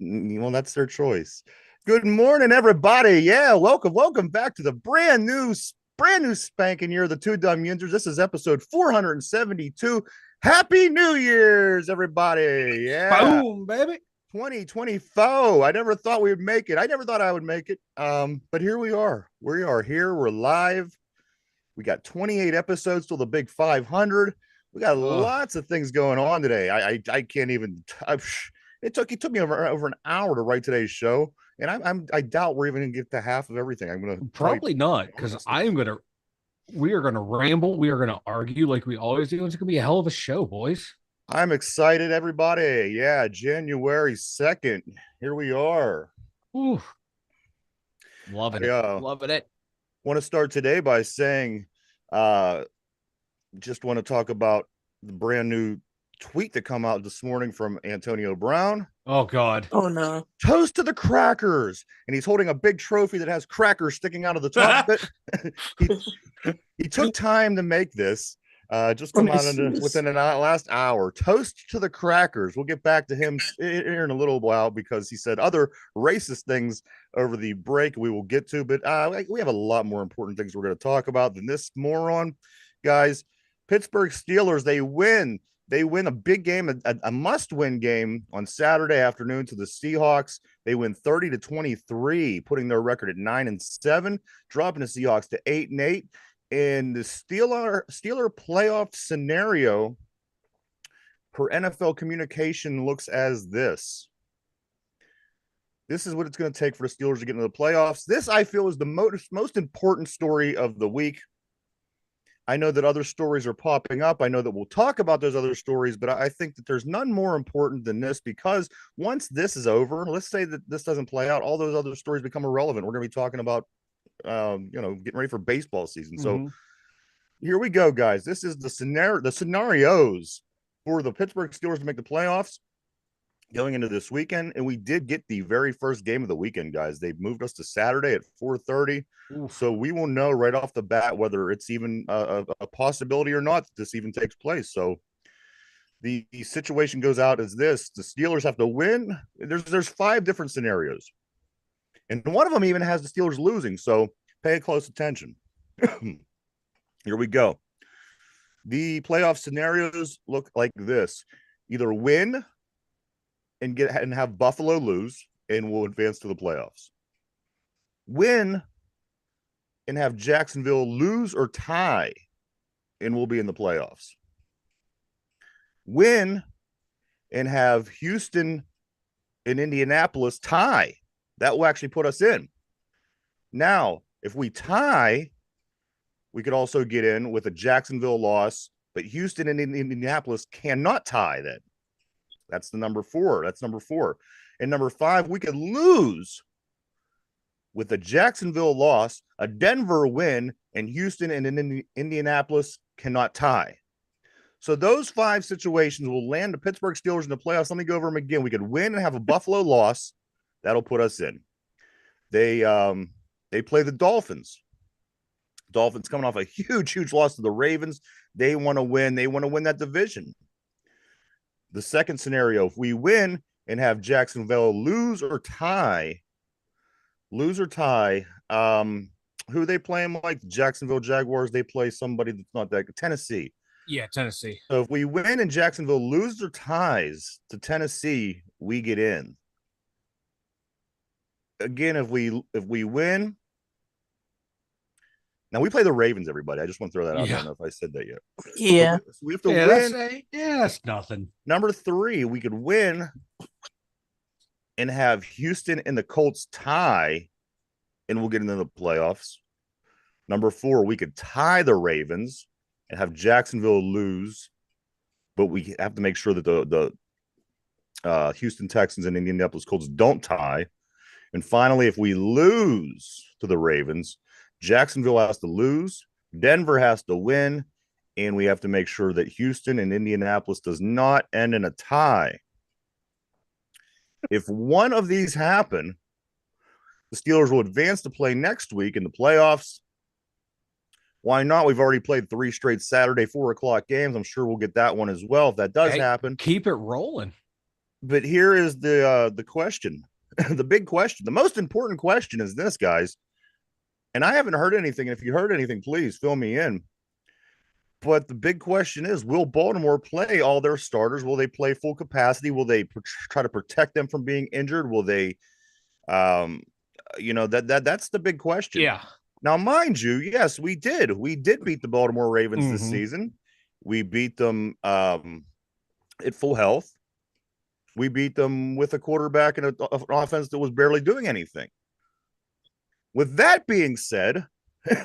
Well, that's their choice. Good morning, everybody. Yeah, welcome back to the brand new spanking year of the Two Dumb Yinzers. This is episode 472. Happy New Year's, everybody. Yeah, Boom, baby. 2024. I never thought we would make it. I never thought I would make it. But here we are. We are here. We're live. We got 28 episodes till the big 500. We got Ugh. lots of things going on today. I can't even. It took me over an hour to write today's show, and I doubt we're even gonna get to half of everything. I'm gonna probably. Probably not, because we are gonna ramble, we are gonna argue like we always do. It's gonna be a hell of a show, boys. I'm excited, everybody. Yeah, January 2nd. Here we are. Ooh, loving I it, loving it. want to start today by saying, uh, just want to talk about the brand new tweet that come out this morning from Antonio Brown. Oh God. Oh no. Toast to the crackers, and he's holding a big trophy that has crackers sticking out of the top of it. he took time to make this. Just come out within the last hour. Toast to the crackers. We'll get back to him here in a little while because he said other racist things over the break we will get to, but we have a lot more important things we're going to talk about than this moron. Guys, Pittsburgh Steelers, they win. They win a big game, a must-win game on Saturday afternoon to the Seahawks. They win 30-23, putting their record at 9-7, dropping the Seahawks to 8-8. And the Steeler playoff scenario per NFL communication looks as this. This is what it's going to take for the Steelers to get into the playoffs. This, I feel, is the most important story of the week. I know that other stories are popping up. I know that we'll talk about those other stories, but I think that there's none more important than this, because once this is over, let's say that this doesn't play out, all those other stories become irrelevant. We're going to be talking about, getting ready for baseball season. So here we go, guys. This is the scenarios for the Pittsburgh Steelers to make the playoffs going into this weekend. And we did get the very first game of the weekend, guys. They moved us to Saturday at 4:30. So we will know right off the bat whether it's even a possibility or not that this even takes place. So the situation goes out as this: the Steelers have to win. There's 5 different scenarios, and one of them even has the Steelers losing. So pay close attention. Here we go. The playoff scenarios look like this: either win and have Buffalo lose, and we'll advance to the playoffs. Win and have Jacksonville lose or tie, and we'll be in the playoffs. Win and have Houston and Indianapolis tie. That will actually put us in. Now, if we tie, we could also get in with a Jacksonville loss, but Houston and Indianapolis cannot tie then. That's the number 4. That's number 4. And number 5, we could lose with a Jacksonville loss, a Denver win, and Houston and Indianapolis cannot tie. So those 5 situations will land the Pittsburgh Steelers in the playoffs. Let me go over them again. We could win and have a Buffalo loss. That'll put us in. They play the Dolphins. Dolphins coming off a huge loss to the Ravens. They want to win. They want to win that division. The second scenario, if we win and have Jacksonville lose or tie, who are they playing? Like the Jacksonville Jaguars, they play somebody that's not that good. Tennessee. Yeah, Tennessee. So if we win and Jacksonville loses or ties to Tennessee, we get in. Again, if we win, now we play the Ravens, everybody. I just want to throw that out. I don't know if I said that yet. Yeah. So we have to win. That's nothing. Number 3, we could win and have Houston and the Colts tie, and we'll get into the playoffs. Number 4, we could tie the Ravens and have Jacksonville lose, but we have to make sure that the Houston Texans and Indianapolis Colts don't tie. And finally, if we lose to the Ravens, Jacksonville has to lose, Denver has to win, and we have to make sure that Houston and Indianapolis does not end in a tie. If one of these happen, the Steelers will advance to play next week in the playoffs. Why not? We've already played 3 straight Saturday 4 o'clock games. I'm sure we'll get that one as well if that does happen. Keep it rolling. But here is the question, the big question, the most important question is this, guys. And I haven't heard anything. And if you heard anything, please fill me in. But the big question is, will Baltimore play all their starters? Will they play full capacity? Will they try to protect them from being injured? Will they, um, that's the big question. Yeah. Now, mind you, yes, we did. We did beat the Baltimore Ravens this season. We beat them at full health. We beat them with a quarterback and an offense that was barely doing anything. With that being said,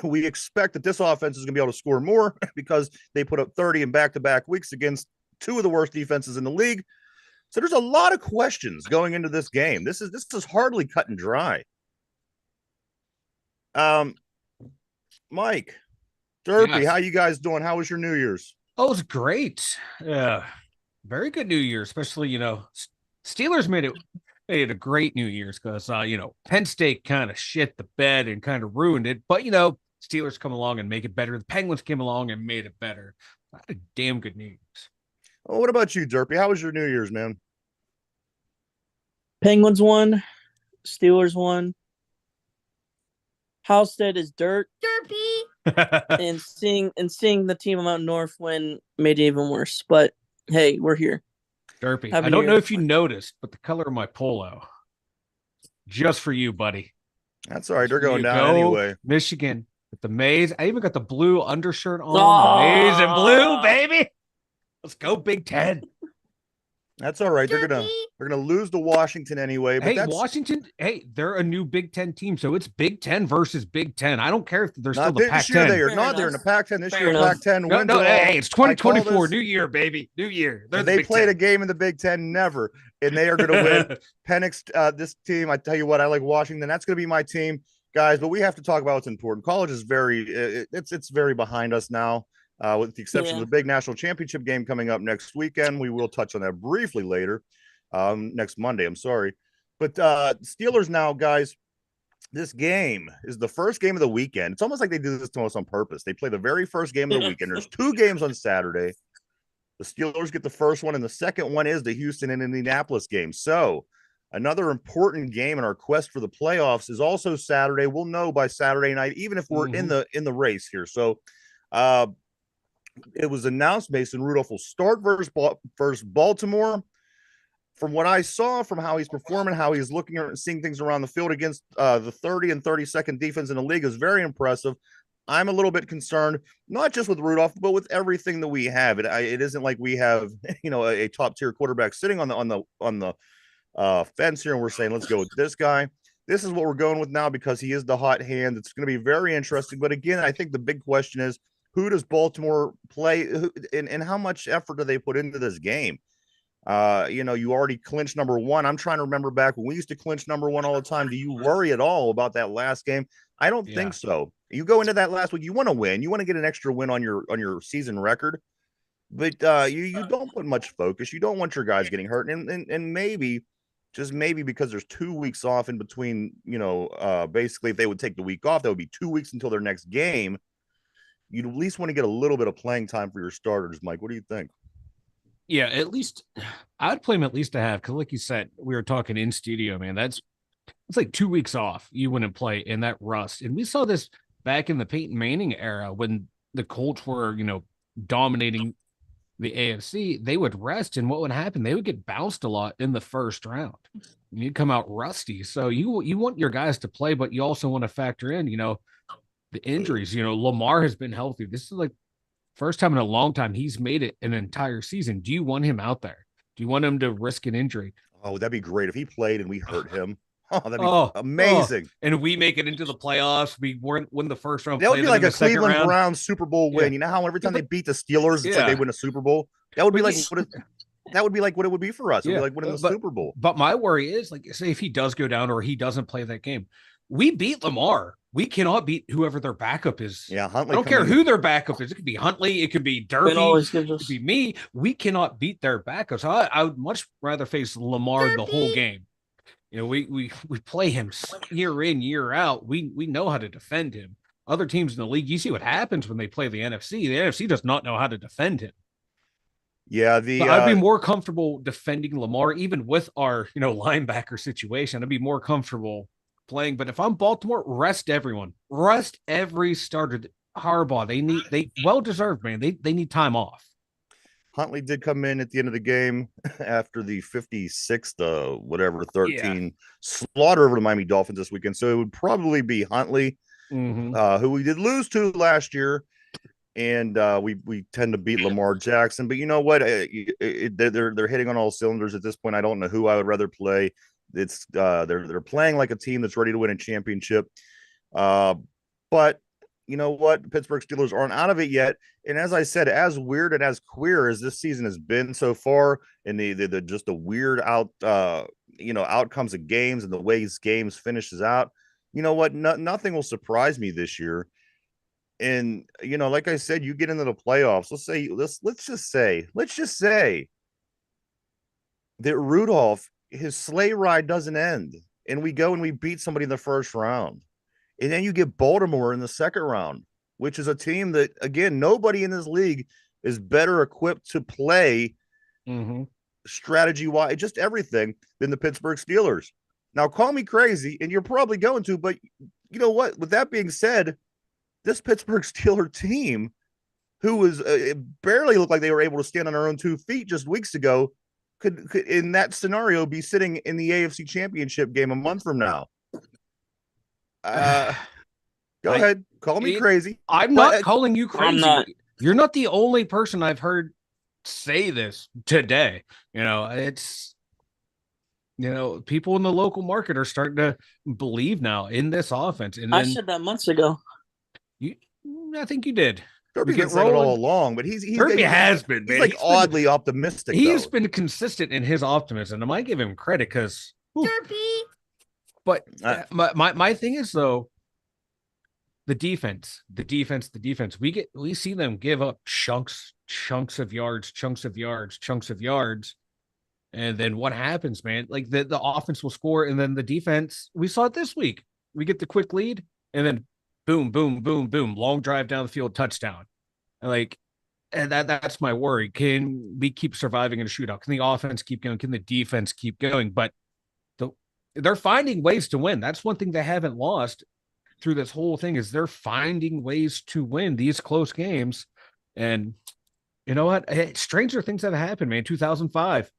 we expect that this offense is going to be able to score more because they put up 30 in back-to-back weeks against two of the worst defenses in the league. So there's a lot of questions going into this game. This is hardly cut and dry. Mike, Derpy, Yes. how you guys doing? How was your New Year's? Oh, it was great. Very good New Year, especially, Steelers made it a great New Year's because, Penn State kind of shit the bed and kind of ruined it. But, Steelers come along and make it better. The Penguins came along and made it better. I had a damn good New Year's. Well, what about you, Derpy? How was your New Year's, man? Penguins won. Steelers won. Halstead is dirt. Derpy. and seeing the team out north win made it even worse. But hey, we're here. Derpy. I don't know if you noticed, but the color of my polo, just for you, buddy. That's all right. They're going down anyway. Michigan with the maize. I even got the blue undershirt on. The maize and blue, baby. Let's go, Big Ten. That's all right. They're gonna lose to Washington anyway. But hey, Washington. Hey, they're a new Big Ten team, so it's Big Ten versus Big Ten. I don't care if they're still the Pac-10. They are not. They're in the Pac-10 this year. Pac-10. No, hey, it's 2024. New year, baby. New year. They played a game in the Big Ten, never, and they are going to win. Penix, this team. I tell you what, I like Washington. That's going to be my team, guys. But we have to talk about what's important. College is it's very behind us now. With the exception of the big national championship game coming up next weekend. We will touch on that briefly later, next Monday. I'm sorry. But Steelers now, guys, this game is the first game of the weekend. It's almost like they did this to us on purpose. They play the very first game of the weekend. There's two games on Saturday. The Steelers get the first one, and the second one is the Houston and Indianapolis game. So another important game in our quest for the playoffs is also Saturday. We'll know by Saturday night, even if we're in the race here. So it was announced Mason Rudolph will start versus Baltimore. From what I saw, from how he's performing, how he's looking at seeing things around the field against the 30 and 32nd defense in the league is very impressive. I'm a little bit concerned, not just with Rudolph, but with everything that we have. It isn't like we have, a top tier quarterback sitting on the fence here, and we're saying let's go with this guy. This is what we're going with now because he is the hot hand. It's going to be very interesting. But again, I think the big question is, who does Baltimore play, and how much effort do they put into this game? You already clinched number one. I'm trying to remember back when we used to clinch number one all the time. Do you worry at all about that last game? I don't think so. You go into that last week, you want to win. You want to get an extra win on your season record, but you don't put much focus. You don't want your guys getting hurt, and maybe, just maybe, because there's 2 weeks off in between. Basically, if they would take the week off, that would be 2 weeks until their next game. You'd at least want to get a little bit of playing time for your starters, Mike. What do you think? Yeah, at least I'd play him at least to have, because like you said, we were talking in studio, man. It's like 2 weeks off. You wouldn't play in that rust. And we saw this back in the Peyton Manning era when the Colts were, dominating the AFC. They would rest, and what would happen? They would get bounced a lot in the first round. And you'd come out rusty. So you want your guys to play, but you also want to factor in, the injuries. Lamar has been healthy. This is like first time in a long time he's made it an entire season. Do you want him out there? Do you want him to risk an injury? Oh, that'd be great if he played and we hurt him. Oh, that'd be amazing. And we make it into the playoffs. We weren't win the first round. That would be like a Cleveland Browns Super Bowl win. You know how every time they beat the Steelers, it's like they win a Super Bowl. That would be like what it would be for us. It would be like winning the Super Bowl. But my worry is, like, say if he does go down or he doesn't play that game, we beat Lamar. We cannot beat whoever their backup is. Yeah, Huntley. I don't care who their backup is. It could be Huntley. It could be Derpy. It could be me. We cannot beat their backups. I would much rather face Lamar the whole game. We play him year in, year out. We know how to defend him. Other teams in the league, you see what happens when they play the NFC. The NFC does not know how to defend him. Yeah, So I'd be more comfortable defending Lamar, even with our, linebacker situation. I'd be more comfortable playing. But if I'm Baltimore, rest everyone, rest every starter. Harbaugh, they well deserved, man. They need time off. Huntley did come in at the end of the game after the 56th, 13 slaughter over the Miami Dolphins this weekend. So it would probably be Huntley, who we did lose to last year. And we tend to beat Lamar Jackson. But you know what? They're hitting on all cylinders at this point. I don't know who I would rather play. It's they're playing like a team that's ready to win a championship. But you know what? Pittsburgh Steelers aren't out of it yet. And as I said, as weird and as queer as this season has been so far, and the just the weird outcomes of games and the ways games finishes out, you know what? Nothing will surprise me this year. And like I said, you get into the playoffs. Let's just say that Rudolph, his sleigh ride doesn't end, and we go and we beat somebody in the first round. And then you get Baltimore in the second round, which is a team that, again, nobody in this league is better equipped to play strategy-wise, just everything, than the Pittsburgh Steelers. Now, call me crazy, and you're probably going to, but you know what? With that being said, this Pittsburgh Steelers team, who was barely looked like they were able to stand on their own 2 feet just weeks ago, could in that scenario be sitting in the AFC Championship game a month from now. Go ahead. Call me crazy. I'm not calling you crazy. I'm not. You're not the only person I've heard say this today. It's people in the local market are starting to believe now in this offense. And then, I said that months ago. I think you did. Kirby's been saying it all along, but Kirby has been, man. He's oddly optimistic. He's been consistent in his optimism, and I might give him credit because Derpy. But my thing is, though, the defense. We see them give up chunks of yards, and then what happens, man? Like the offense will score, and then the defense. We saw it this week. We get the quick lead, and then boom, boom, boom, boom, long drive down the field, touchdown. And that's my worry. Can we keep surviving in a shootout? Can the offense keep going? Can the defense keep going? But they're finding ways to win. That's one thing they haven't lost through this whole thing is they're finding ways to win these close games. And you know what? Stranger things that happened, man. 2005.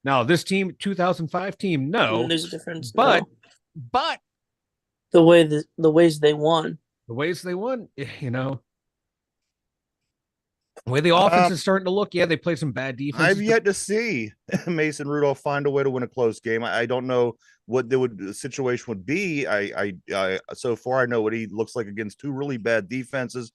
Now this team, 2005 team, no. There's a difference. But the ways they won. The way the offense is starting to look, they play some bad defense. I've yet to see Mason Rudolph find a way to win a close game. I don't know what the situation would be. I so far I know what he looks like against 2 really bad defenses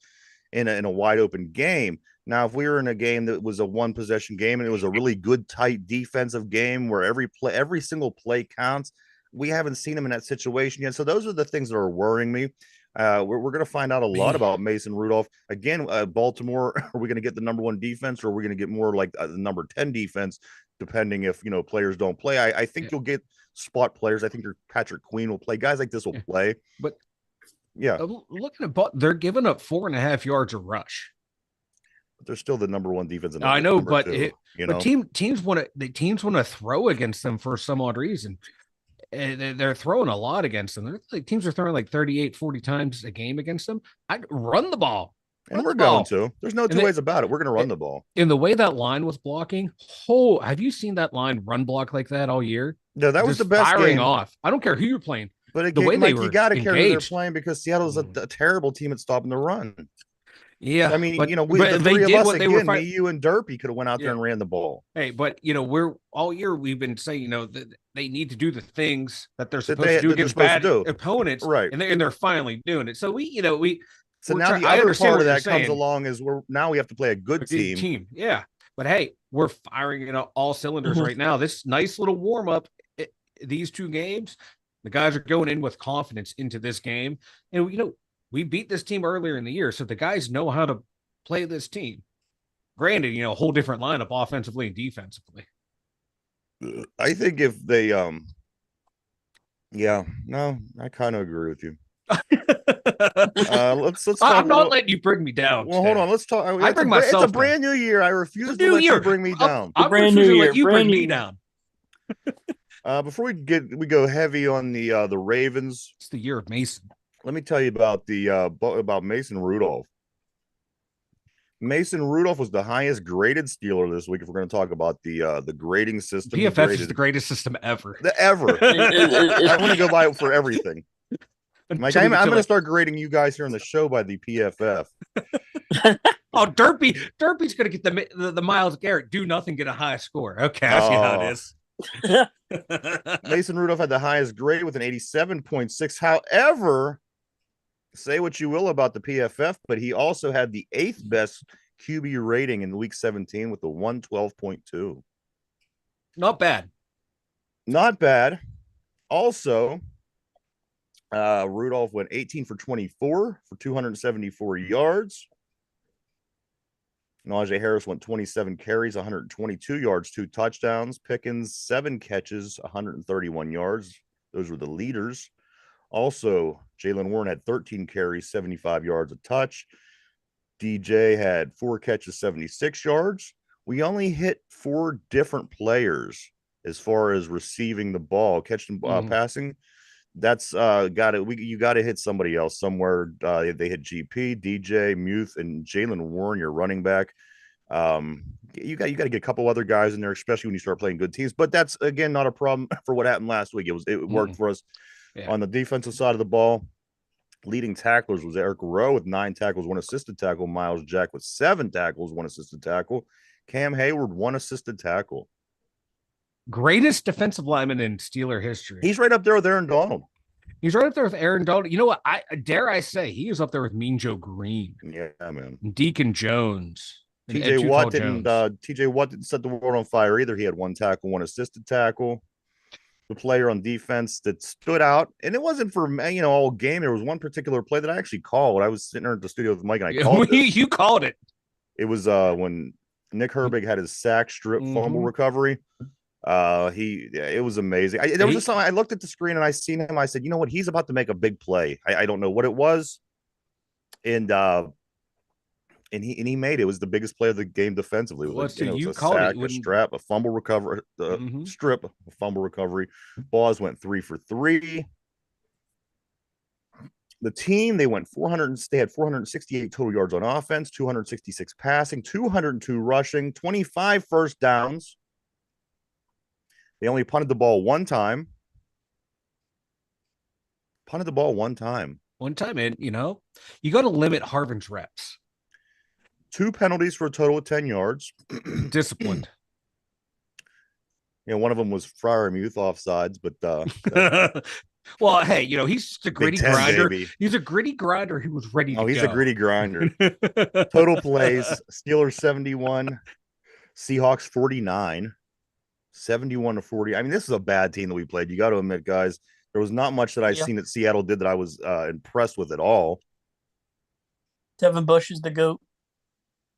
in a wide open game. Now, if we were in a game that was a 1 possession game and it was a really good tight defensive game where every single play counts, we haven't seen him in that situation yet. So those are the things that are worrying me. We're going to find out a lot about Mason Rudolph. Again, Baltimore, are we going to get the number 1 defense, or are we going to get more like the number 10 defense, depending if, players don't play? I think you'll get spot players. I think your Patrick Queen will play. Guys like this will play. But yeah, looking at they're giving up 4.5 yards a rush. But they're still the number 1 defense. I know, but teams want to throw against them for some odd reason. They're throwing a lot against them. Teams are throwing like 38, 40 times a game against them. I'd run the ball. And we're going to. There's no two ways about it. We're going to run the ball. In the way that line was blocking, have you seen that line run block like that all year? No, that was the best firing game. off. I don't care who you're playing. But again, the way you got to care who they're playing, because Seattle's a terrible team at stopping the run. Yeah, I mean, the three of us, again, me, you, and Derpy could have went out there and ran the ball. Hey, but we're all year we've been saying, that they need to do the things that they're supposed to do against bad opponents, right? And they're finally doing it. So So now the other part of that comes along is we have to play a good team. Yeah, but hey, we're firing all cylinders right now. This nice little warm up, these 2 games, the guys are going in with confidence into this game, and we beat this team earlier in the year, so the guys know how to play this team. Granted, a whole different lineup offensively and defensively. I think if they, I kind of agree with you. Let's talk. I'm not letting you bring me down. Well, hold on. Let's talk. I bring myself It's a brand new year. I refuse to new let year. you bring me down. I'm brand new refusing to year. let you Brand bring new me year. down. Before we go heavy on the Ravens. It's the year of Mason. Let me tell you about about Mason Rudolph. Mason Rudolph was the highest graded Steeler this week. If we're going to talk about the grading system, PFF is the greatest system ever. Ever. I want to go by it for everything. Mike, I'm going to start grading you guys here on the show by the PFF. Oh, Derpy's going to get the Myles Garrett do nothing, get a high score. Okay, I see how it is. Mason Rudolph had the highest grade with an 87.6. However, say what you will about the PFF, but he also had the 8th best QB rating in week 17 with the 112.2. Not bad. Not bad. Also, Rudolph went 18 for 24 for 274 yards. Najee Harris went 27 carries, 122 yards, 2 touchdowns. Pickens, 7 catches, 131 yards. Those were the leaders. Also, Jalen Warren had 13 carries, 75 yards a touch. DJ had 4 catches, 76 yards. We only hit 4 different players as far as receiving the ball, catching, passing. That's you got to hit somebody else somewhere. They hit GP, DJ, Muth, and Jalen Warren, your running back. You got to get a couple other guys in there, especially when you start playing good teams. But that's again not a problem for what happened last week. It worked for us. Yeah. On the defensive side of the ball. Leading tacklers was Eric Rowe with 9 tackles, 1 assisted tackle. Miles Jack with 7 tackles, 1 assisted tackle. Cam Hayward, 1 assisted tackle. Greatest defensive lineman in Steeler history. He's right up there with Aaron Donald. He's right up there with Aaron Donald. You know what? I say he is up there with Mean Joe Green. Yeah, man. Deacon Jones. TJ Watt didn't set the world on fire either. He had 1 tackle, 1 assisted tackle. The player on defense that stood out, and it wasn't for all game. There was one particular play that I actually called. I was sitting there at the studio with Mike, and I called it. You called it. It was when Nick Herbig had his sack strip fumble recovery. It was amazing. There was just something. I looked at the screen and I seen him. I said, you know what? He's about to make a big play. I don't know what it was, and he made it. It was the biggest play of the game defensively. It was, it was a sack, a strap, a fumble recovery, strip, a fumble recovery. Balls went 3 for 3. The team, they had 468 total yards on offense, 266 passing, 202 rushing, 25 first downs. They only punted the ball one time. And you got to limit Harvin's reps. 2 penalties for a total of 10 yards. Disciplined. One of them was Fryermuth offsides, but well, hey, he's just a gritty grinder. Baby. He's a gritty grinder who was ready to go. He's a gritty grinder. Total plays, Steelers 71, Seahawks 49, 71-40. I mean, this is a bad team that we played. You got to admit, guys, there was not much that I've seen that Seattle did that I was impressed with at all. Devin Bush is the GOAT.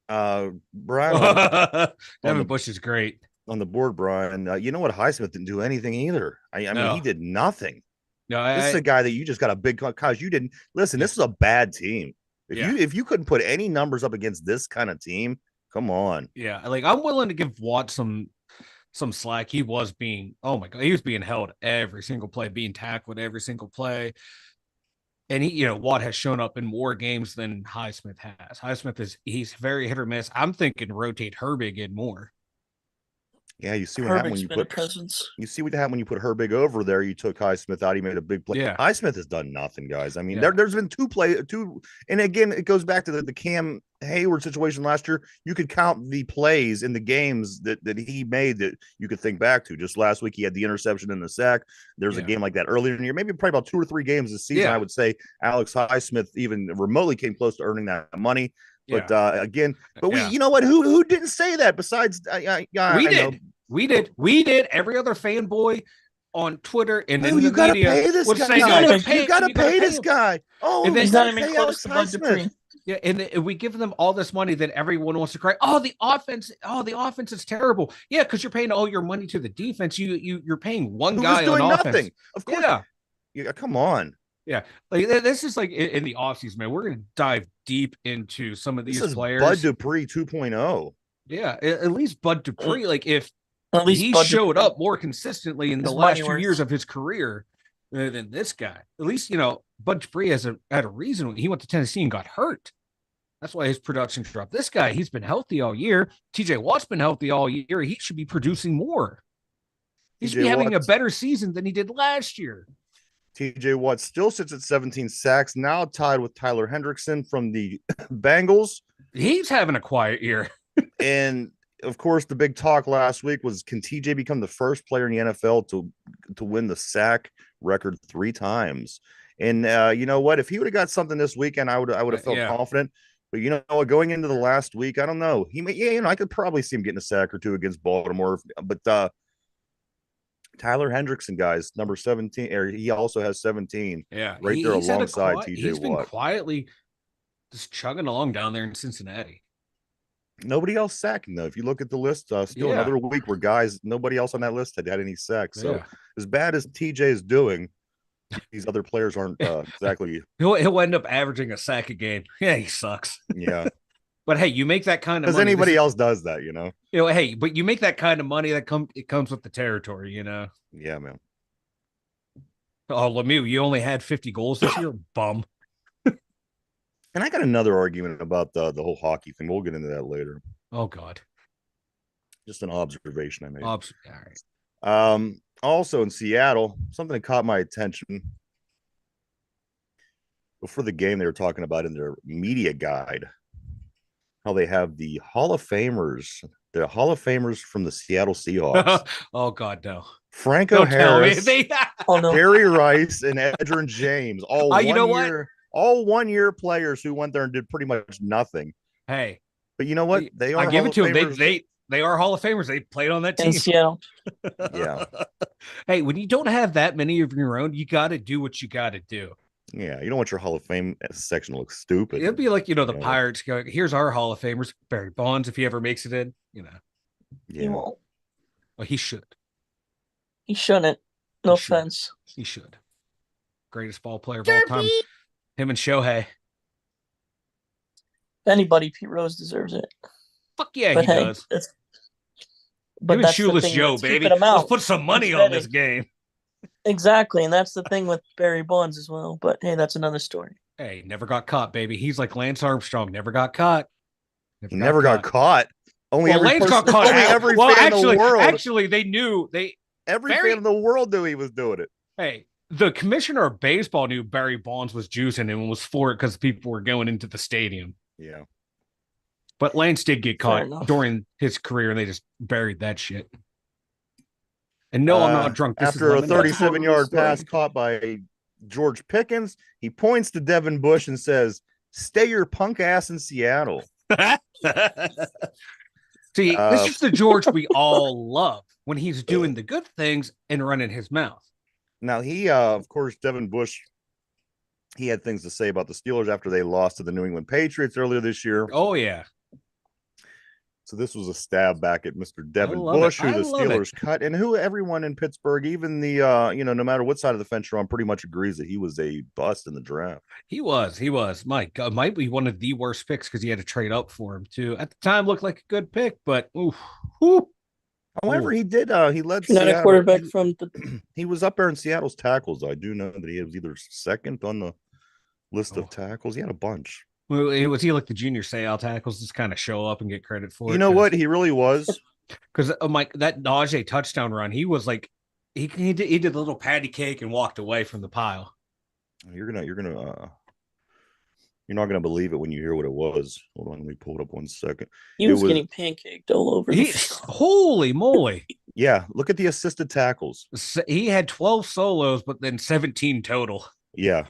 Brian, Devin Bush is great on the board. Brian, you know what? Highsmith didn't do anything either. I mean, he did nothing. No, this is a guy that you just got a big cause. You didn't listen. This is a bad team. If you couldn't put any numbers up against this kind of team, come on. Yeah, I'm willing to give Watt some slack. He was being he was being held every single play, being tackled every single play. And Watt has shown up in more games than Highsmith has. Highsmith he's very hit or miss. I'm thinking rotate Herbig in more. Yeah, you see what happened when you put Cousins. You see what happened when you put Herbig over there. You took Highsmith out. He made a big play. Yeah. Highsmith has done nothing, guys. I mean, there's been two, and again, it goes back to the Cam Hayward situation last year. You could count the plays in the games that he made that you could think back to. Just last week, he had the interception and the sack. There's a game like that earlier in the year, maybe probably about 2 or 3 games this season. I would say Alex Highsmith even remotely came close to earning that money. But you know what? Who didn't say that besides We did. Every other fanboy on Twitter and then you gotta pay this guy. You gotta pay this guy. Oh, and he's not even close to Bud Dupree. Yeah, and we give them all this money, then everyone wants to cry. Oh, the offense is terrible. Yeah, because you're paying all your money to the defense. You're paying one guy on offense. Nothing. Of course. Yeah, come on. Yeah, like this is like in the offseason, man. We're gonna dive deep into some of This these is players. Bud Dupree 2.0. Yeah, at least Bud Dupree, like if At least he Bud showed Dupree up more consistently in the is last money 2 worth. years of his career than this guy. At least, you know, Bud Dupree had a reason. He went to Tennessee and got hurt. That's why his production dropped. This guy, he's been healthy all year. TJ Watt's been healthy all year. He should be producing more. He should be having a better season than he did last year. TJ Watt still sits at 17 sacks, now tied with Tyler Hendrickson from the Bengals. He's having a quiet year. And of course, the big talk last week was, can TJ become the first player in the NFL to win the sack record 3 times? And you know what? If he would have got something this weekend, I would have felt confident. But you know what? Going into the last week, I don't know. He may, you know, I could probably see him getting a sack or 2 against Baltimore. But Tyler Hendrickson, guys, number 17, or he also has 17. Yeah, right there alongside TJ Watt. He's been quietly just chugging along down there in Cincinnati. Nobody else sacking, though. If you look at the list, still another week where nobody else on that list had any sacks. So as bad as TJ is doing, these other players aren't exactly. He'll end up averaging a sack a game. Yeah, he sucks. Yeah. But hey, you make that kind of money. Because anybody else does that, you know. You know, hey, but you make that kind of money it comes with the territory, you know. Yeah, man. Oh, Lemieux, you only had 50 goals this year, bum. And I got another argument about the whole hockey thing. We'll get into that later. Oh God. Just an observation I made. All right. Also in Seattle, something that caught my attention. Before the game, they were talking about in their media guide how they have the Hall of Famers, from the Seattle Seahawks. Oh God, no. Franco Harris, Jerry Rice, and Edgerrin James, all all 1 year players who went there and did pretty much nothing. Hey, but you know what? They are. I give it to them. They are Hall of Famers. They played on that team. In Seattle. Yeah. Hey, when you don't have that many of your own, you got to do what you got to do. Yeah, you don't want your Hall of Fame section to look stupid. It'd be like, you know, the Pirates go, here's our Hall of Famers, Barry Bonds, if he ever makes it in, you know. Yeah. He won't. Well, he should. He shouldn't. No offense. He should. Greatest ball player of all time. Him and Shohei. If anybody, Pete Rose deserves it. Fuck yeah, he does. But him and Shoeless Joe, baby. Let's put some money on this game. Exactly, and that's the thing with Barry Bonds as well. But hey, that's another story. Hey, never got caught, baby. He's like Lance Armstrong, never got caught. Never got caught. Only Lance got caught. Only every fan in the world. Actually, they knew. Every fan in the world knew he was doing it. Hey, the commissioner of baseball knew Barry Bonds was juicing and was for it because people were going into the stadium. Yeah. But Lance did get caught during his career, and they just buried that shit. And no, I'm not drunk. After a 37-yard pass caught by George Pickens, he points to Devin Bush and says, "Stay your punk ass in Seattle." See, this is the George we all love when he's doing the good things and running his mouth. Now, he, of course, Devin Bush, he had things to say about the Steelers after they lost to the New England Patriots earlier this year. Oh, yeah. So this was a stab back at Mr. Devin Bush, who the Steelers cut, and who everyone in Pittsburgh, even the, no matter what side of the fence you're on, pretty much agrees that he was a bust in the draft. He was. My God, might be one of the worst picks because he had to trade up for him, too. At the time, looked like a good pick, but However, he did. He led Not Seattle. A quarterback from the. He was up there in Seattle's tackles. I do know that he was either second on the list of tackles. He had a bunch. Well, was he like the junior Seattle tackles just kind of show up and get credit for it? You know what? He really was. Because that Najee touchdown run, he was like, he did a little patty cake and walked away from the pile. You're not gonna believe it when you hear what it was. Hold on, let me pull it up 1 second. He was getting pancaked all over. Holy moly! Yeah, look at the assisted tackles. He had 12 solos, but then 17 total. Yeah.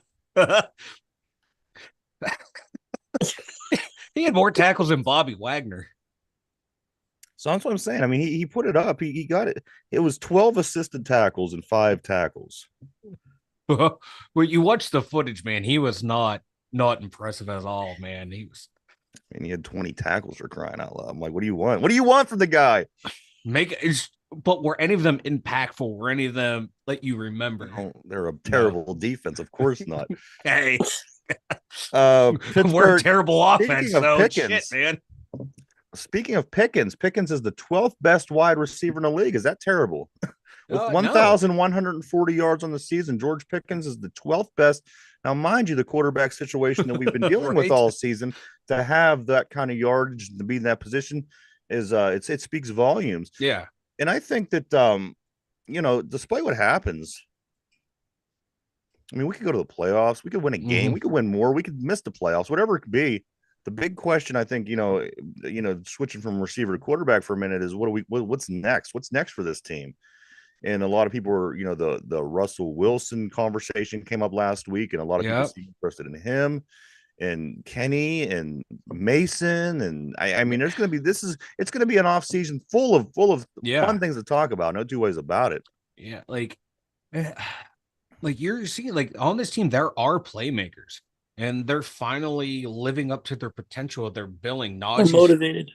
He had more tackles than Bobby Wagner. So that's what I'm saying. I mean, he put it up. He got it. It was 12 assisted tackles and 5 tackles. Well, you watch the footage, man. He was not impressive at all, man. He was. And he had 20 tackles for crying out loud. I'm like, what do you want? What do you want from the guy? but were any of them impactful? Were any of them let you remember? Oh, they're a terrible defense. Of course not. Hey, we're a Pittsburgh. terrible offense, Speaking of though. Pickens, Shit, man. Speaking of Pickens, Pickens is the 12th best wide receiver in the league. Is that terrible? With No. 1,140 yards on the season, George Pickens is the 12th best. Now, mind you, the quarterback situation that we've been dealing with Right. all season, to have that kind of yardage to be in that position is it speaks volumes. Yeah. And I think that despite what happens, I mean, we could go to the playoffs, we could win a game, we could win more, we could miss the playoffs, whatever it could be. The big question, I think, switching from receiver to quarterback for a minute is what's next? What's next for this team? And a lot of people were, the Russell Wilson conversation came up last week, and a lot of people seem interested in him and Kenny and Mason. And I mean, it's going to be an off season full of fun things to talk about. No two ways about it. Yeah. Like you're seeing, like, on this team, there are playmakers, and they're finally living up to their potential. They're billing. They're motivated.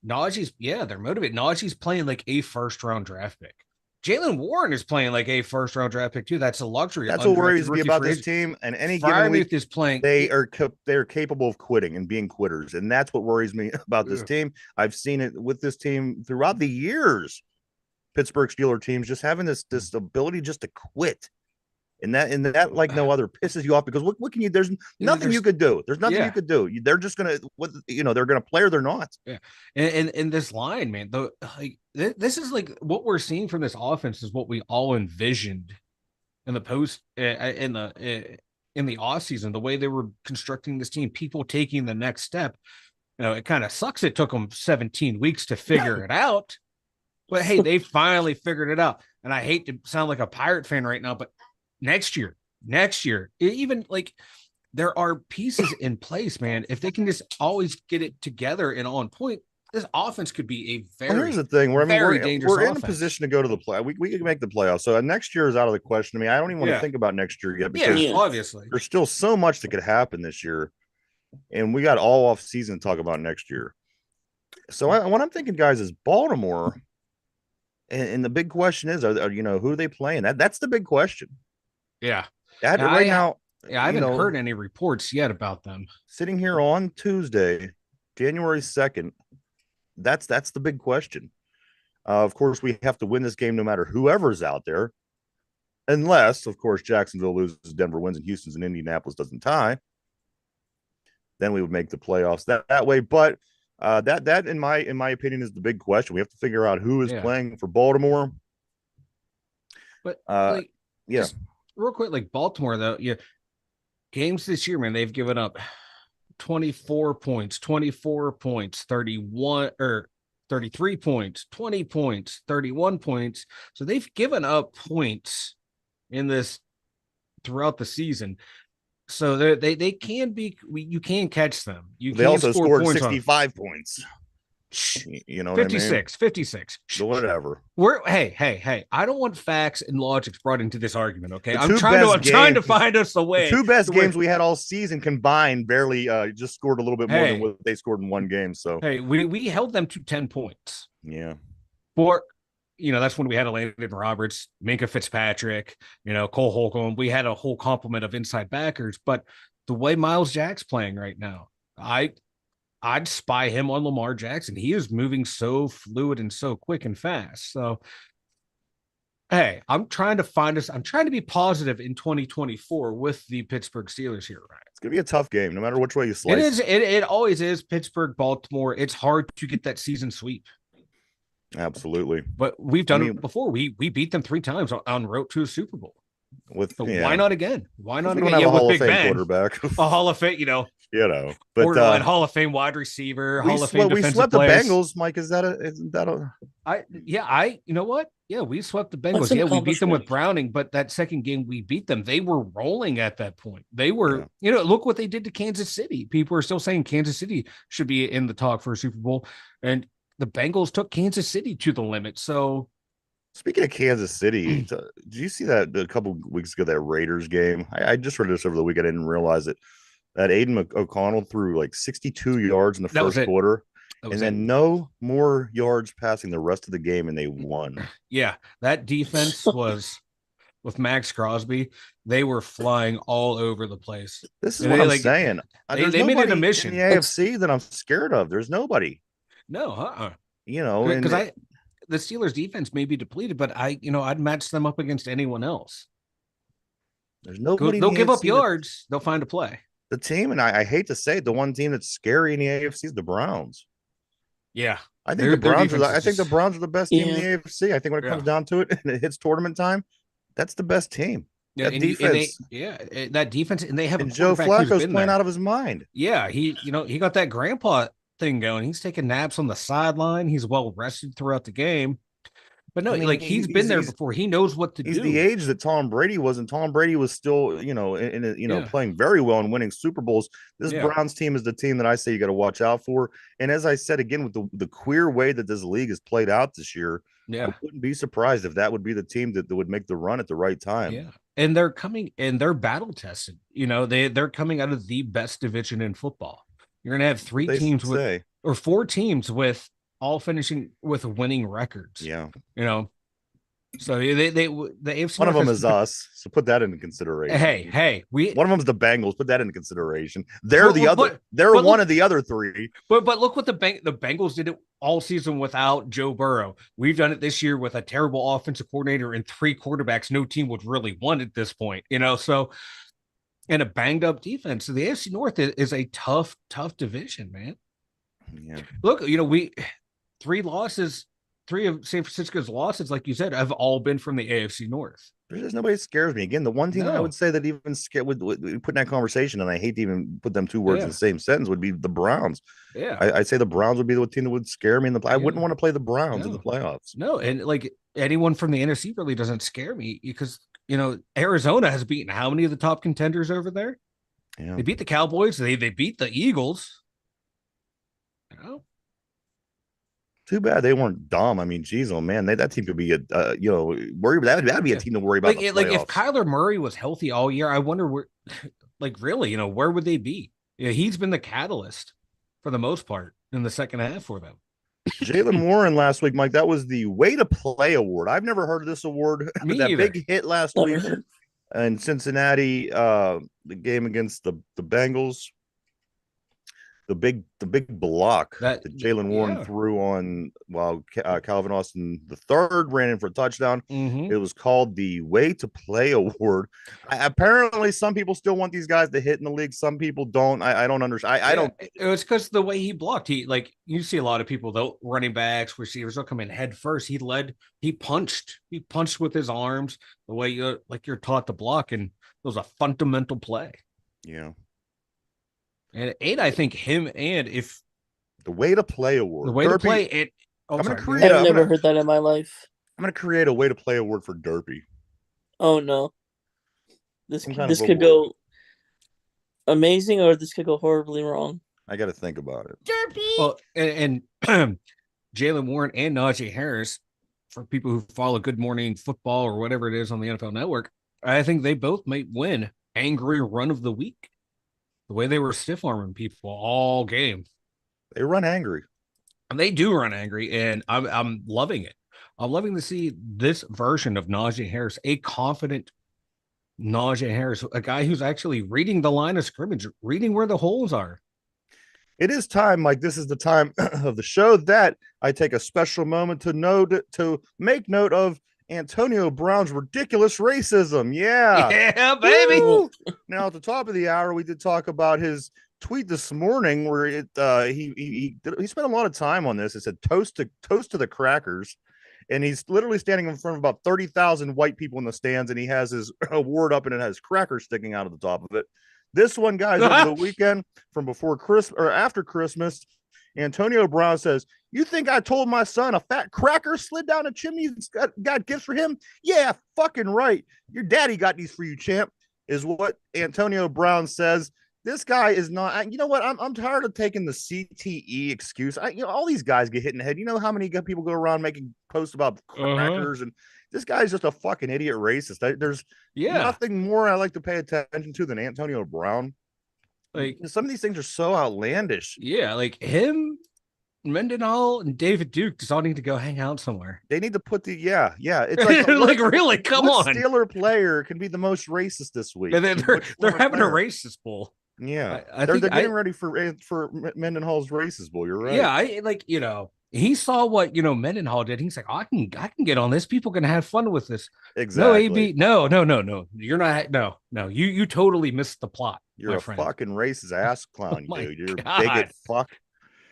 They're motivated. Najee's playing like a first-round draft pick. Jalen Warren is playing like a first-round draft pick too. That's a luxury. That's what worries me about this team. And any given week is playing. They're capable of quitting and being quitters, and that's what worries me about this team. I've seen it with this team throughout the years. Pittsburgh Steelers teams just having this ability just to quit. And that like no other pisses you off, because what can you? There's nothing you could do. There's nothing you could do. They're just gonna, they're gonna play or they're not. Yeah, and this line, man, this is like what we're seeing from this offense is what we all envisioned in the in the off season. The way they were constructing this team, people taking the next step. It kind of sucks. It took them 17 weeks to figure it out, but hey, they finally figured it out. And I hate to sound like a Pirate fan right now, but next year, even like there are pieces in place, man. If they can just always get it together and on point, this offense could be a very, here's the thing. We're dangerous in offense. a position to go to the play. We can make the playoffs. So next year is out of the question to me. I don't even want to think about next year yet, because obviously there's still so much that could happen this year, and we got all off season to talk about next year. So what I'm thinking, guys, is Baltimore, and the big question is, are who are they playing? That's the big question. Yeah. Now, I haven't heard any reports yet about them. Sitting here on Tuesday, January 2nd, that's the big question. Of course, we have to win this game no matter whoever's out there, unless, of course, Jacksonville loses, Denver wins, and Houston's and Indianapolis doesn't tie. Then we would make the playoffs that way. But that in my opinion is the big question. We have to figure out who is playing for Baltimore. But just real quick, like Baltimore, though, games this year, man, they've given up 24 points, 31 or 33 points, 20 points, 31 points. So they've given up points in this throughout the season. So they can be, you can catch them. They also scored 65 points. You know, 56, 56. Whatever. Hey, I don't want facts and logic brought into this argument. Okay, I'm trying to find us a way. The two best games we had all season combined barely just scored a little bit more than what they scored in one game. So we held them to 10 points. Yeah. That's when we had a Landon Roberts, Minka Fitzpatrick, Cole Holcomb. We had a whole complement of inside backers. But the way Miles Jack's playing right now, I'd spy him on Lamar Jackson. He is moving so fluid and so quick and fast. So, hey, I'm trying to be positive in 2024 with the Pittsburgh Steelers here, right? It's going to be a tough game, no matter which way you slice. It is. It always is. Pittsburgh, Baltimore. It's hard to get that season sweep. Absolutely. But we've done it before. We beat them 3 times on road to a Super Bowl. Why not again? Why not again? Yeah, with Big Ben, quarterback, a Hall of Fame, but borderline Hall of Fame wide receiver, Hall of Fame defensive swept players. The Bengals, Mike. Isn't that a? You know what? Yeah, we swept the Bengals. Yeah, we beat them with Browning, but that second game we beat them. They were rolling at that point. They were, look what they did to Kansas City. People are still saying Kansas City should be in the talk for a Super Bowl, and the Bengals took Kansas City to the limit. So. Speaking of Kansas City, did you see that a couple of weeks ago, that Raiders game? I just read this over the week. I didn't realize it. That Aiden O'Connell threw like 62 yards in the first quarter. And then no more yards passing the rest of the game, and they won. Yeah, that defense was with Max Crosby. They were flying all over the place. This is what I'm saying. They made it a mission in the AFC that I'm scared of. There's nobody. No, you know, because the Steelers defense may be depleted, but I'd match them up against anyone else. There's nobody. They'll give up yards. They'll find a play. The team, and I hate to say it, the one team that's scary in the AFC is the Browns. Yeah, I think the Browns are. I think the Browns are the best team in the AFC. I think when it comes down to it, and it hits tournament time, that's the best team. Yeah, that defense. That defense, and they have. And Joe Flacco's playing out of his mind. Yeah, he got that grandpa thing going. He's taking naps on the sideline. He's well rested throughout the game. But no, he's been there before. He knows what to do. He's the age that Tom Brady was, and Tom Brady was still, playing very well and winning Super Bowls. This Browns team is the team that I say you got to watch out for. And as I said again, with the queer way that this league has played out this year, I wouldn't be surprised if that would be the team that would make the run at the right time. Yeah, and they're coming and they're battle tested. They're coming out of the best division in football. You're gonna have four teams with all finishing with winning records. Yeah. So the AFC one of them is us. So put that into consideration. Hey, one of them is the Bengals. Put that into consideration. They're one of the other three. But look what the Bengals did it all season without Joe Burrow. We've done it this year with a terrible offensive coordinator and 3 quarterbacks. No team would really want at this point, So, and a banged up defense. So the AFC North is a tough division, man. Yeah. Look, 3 of San Francisco's losses, like you said, have all been from the AFC North. There's nobody that scares me. Again, the one team that I would say that even would put in that conversation, and I hate to even put them 2 words in the same sentence, would be the Browns. Yeah, I'd say the Browns would be the team that would scare me. I wouldn't want to play the Browns in the playoffs. No, and anyone from the NFC really doesn't scare me because Arizona has beaten how many of the top contenders over there? Yeah, they beat the Cowboys. They beat the Eagles. Too bad they weren't dumb. I mean, geez, oh man, that team could be worry. That'd be a team to worry about. Like if Kyler Murray was healthy all year, I wonder where, really, where would they be? Yeah, he's been the catalyst for the most part in the second half for them. Jaylen Warren last week, Mike. That was the Way to Play award. I've never heard of this award. That big hit last week in Cincinnati, the game against the Bengals. The big block that Jaylen Warren threw on while Calvin Austin III ran in for a touchdown. Mm-hmm. It was called the Way to Play award. Apparently, some people still want these guys to hit in the league. Some people don't. I don't understand. I don't. It was because the way he blocked. You see a lot of people though, running backs, receivers, they'll come in head first. He punched with his arms the way you're taught to block, and it was a fundamental play. Yeah. And I think him and if the Way to Play award, the way to play it. I've never heard that in my life. I'm going to create a Way to Play award for Derpy. Oh no, this could go amazing, or this could go horribly wrong. I got to think about it. Derpy. Well, and Jaylen Warren and Najee Harris, for people who follow Good Morning Football or whatever it is on the NFL Network, I think they both might win Angry Run of the Week. The way they were stiff-arming people all game. They run angry. And they do run angry, and I'm loving it. I'm loving to see this version of Najee Harris, a confident Najee Harris, a guy who's actually reading the line of scrimmage, reading where the holes are. It is time, Mike. This is the time of the show that I take a special moment to make note of Antonio Brown's ridiculous racism. Yeah, baby. Woo! Now, at the top of the hour, we did talk about his tweet this morning where he spent a lot of time on this. It said toast to the crackers. And he's literally standing in front of about 30,000 white people in the stands, and he has his award up and it has crackers sticking out of the top of it. This one, guys, over the weekend from before Christmas or after Christmas, Antonio Brown says, "You think I told my son a fat cracker slid down a chimney and got gifts for him? Yeah, fucking right. Your daddy got these for you, champ," is what Antonio Brown says. This guy is not, you know what? I'm tired of taking the CTE excuse. All these guys get hit in the head. You know how many people go around making posts about crackers, and this guy's just a fucking idiot racist. There's nothing more I like to pay attention to than Antonio Brown. Like, some of these things are so outlandish. Yeah, like him Mendenhall and David Duke just all need to go hang out somewhere. They need to put yeah. It's like like really, come on. Steeler player can be the most racist this week. And they're having a racist bowl. Yeah, they're getting ready for Mendenhall's racist bowl. You're right. Yeah, he saw what Mendenhall did. He's like, oh, I can get on this. People can have fun with this. Exactly. No, AB, no. You're not. No. You totally missed the plot. You're a friend. fucking racist ass clown, dude. You're God. a bigot fuck.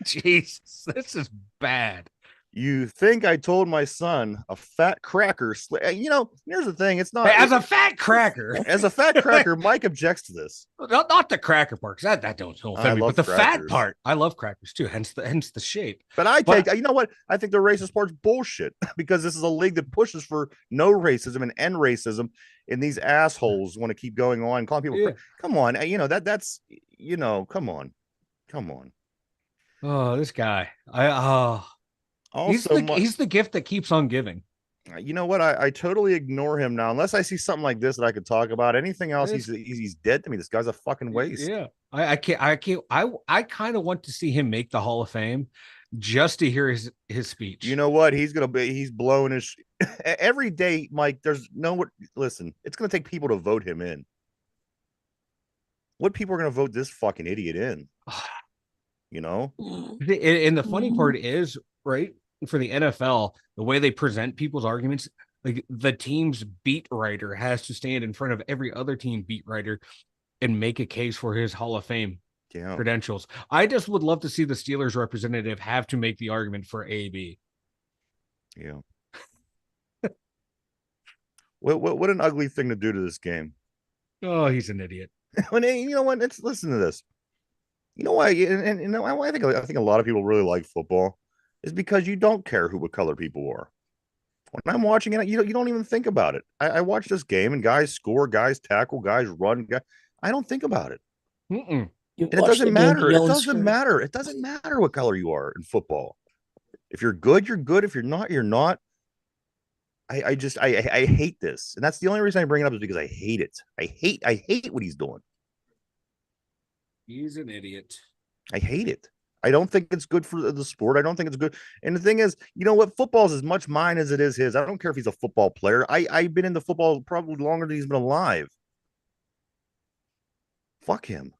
Jesus, this is bad. You think I told my son a fat cracker? Here's the thing. It's not as a fat cracker. As a fat cracker, Mike objects to this. Not the cracker part, because that don't offend me, but the fat part. I love crackers too. Hence the shape. But you know what? I think the racist part's bullshit because this is a league that pushes for no racism and end racism, and these assholes want to keep going on calling people. Yeah. Come on, that's come on. Oh, this guy. Also, he's the gift that keeps on giving. You know what? I totally ignore him now, unless I see something like this that I could talk about. Anything else, he's dead to me. This guy's a fucking waste. Yeah, I can't. I kind of want to see him make the Hall of Fame just to hear his speech. You know what? He's blowing his every day, Mike. Listen, it's gonna take people to vote him in. What people are gonna vote this fucking idiot in? And the funny part is, right, for the NFL, the way they present people's arguments, like the team's beat writer has to stand in front of every other team beat writer and make a case for his Hall of Fame credentials. I just would love to see the Steelers representative have to make the argument for AB. Yeah. What an ugly thing to do to this game. Oh, he's an idiot. You know what? Let's listen to this. You know why? And I think a lot of people really like football is because you don't care what color people are. When I'm watching it, you don't even think about it. I watch this game and guys score, guys tackle, guys run. I don't think about it. And it doesn't matter. It doesn't matter. It doesn't matter what color you are in football. If you're good, you're good. If you're not, you're not. I hate this, and that's the only reason I bring it up is because I hate it. I hate what he's doing. He's an idiot. I hate it. I don't think it's good for the sport. I don't think it's good. And the thing is, you know what? Football is as much mine as it is his. I don't care if he's a football player. I've been into football probably longer than he's been alive. Fuck him.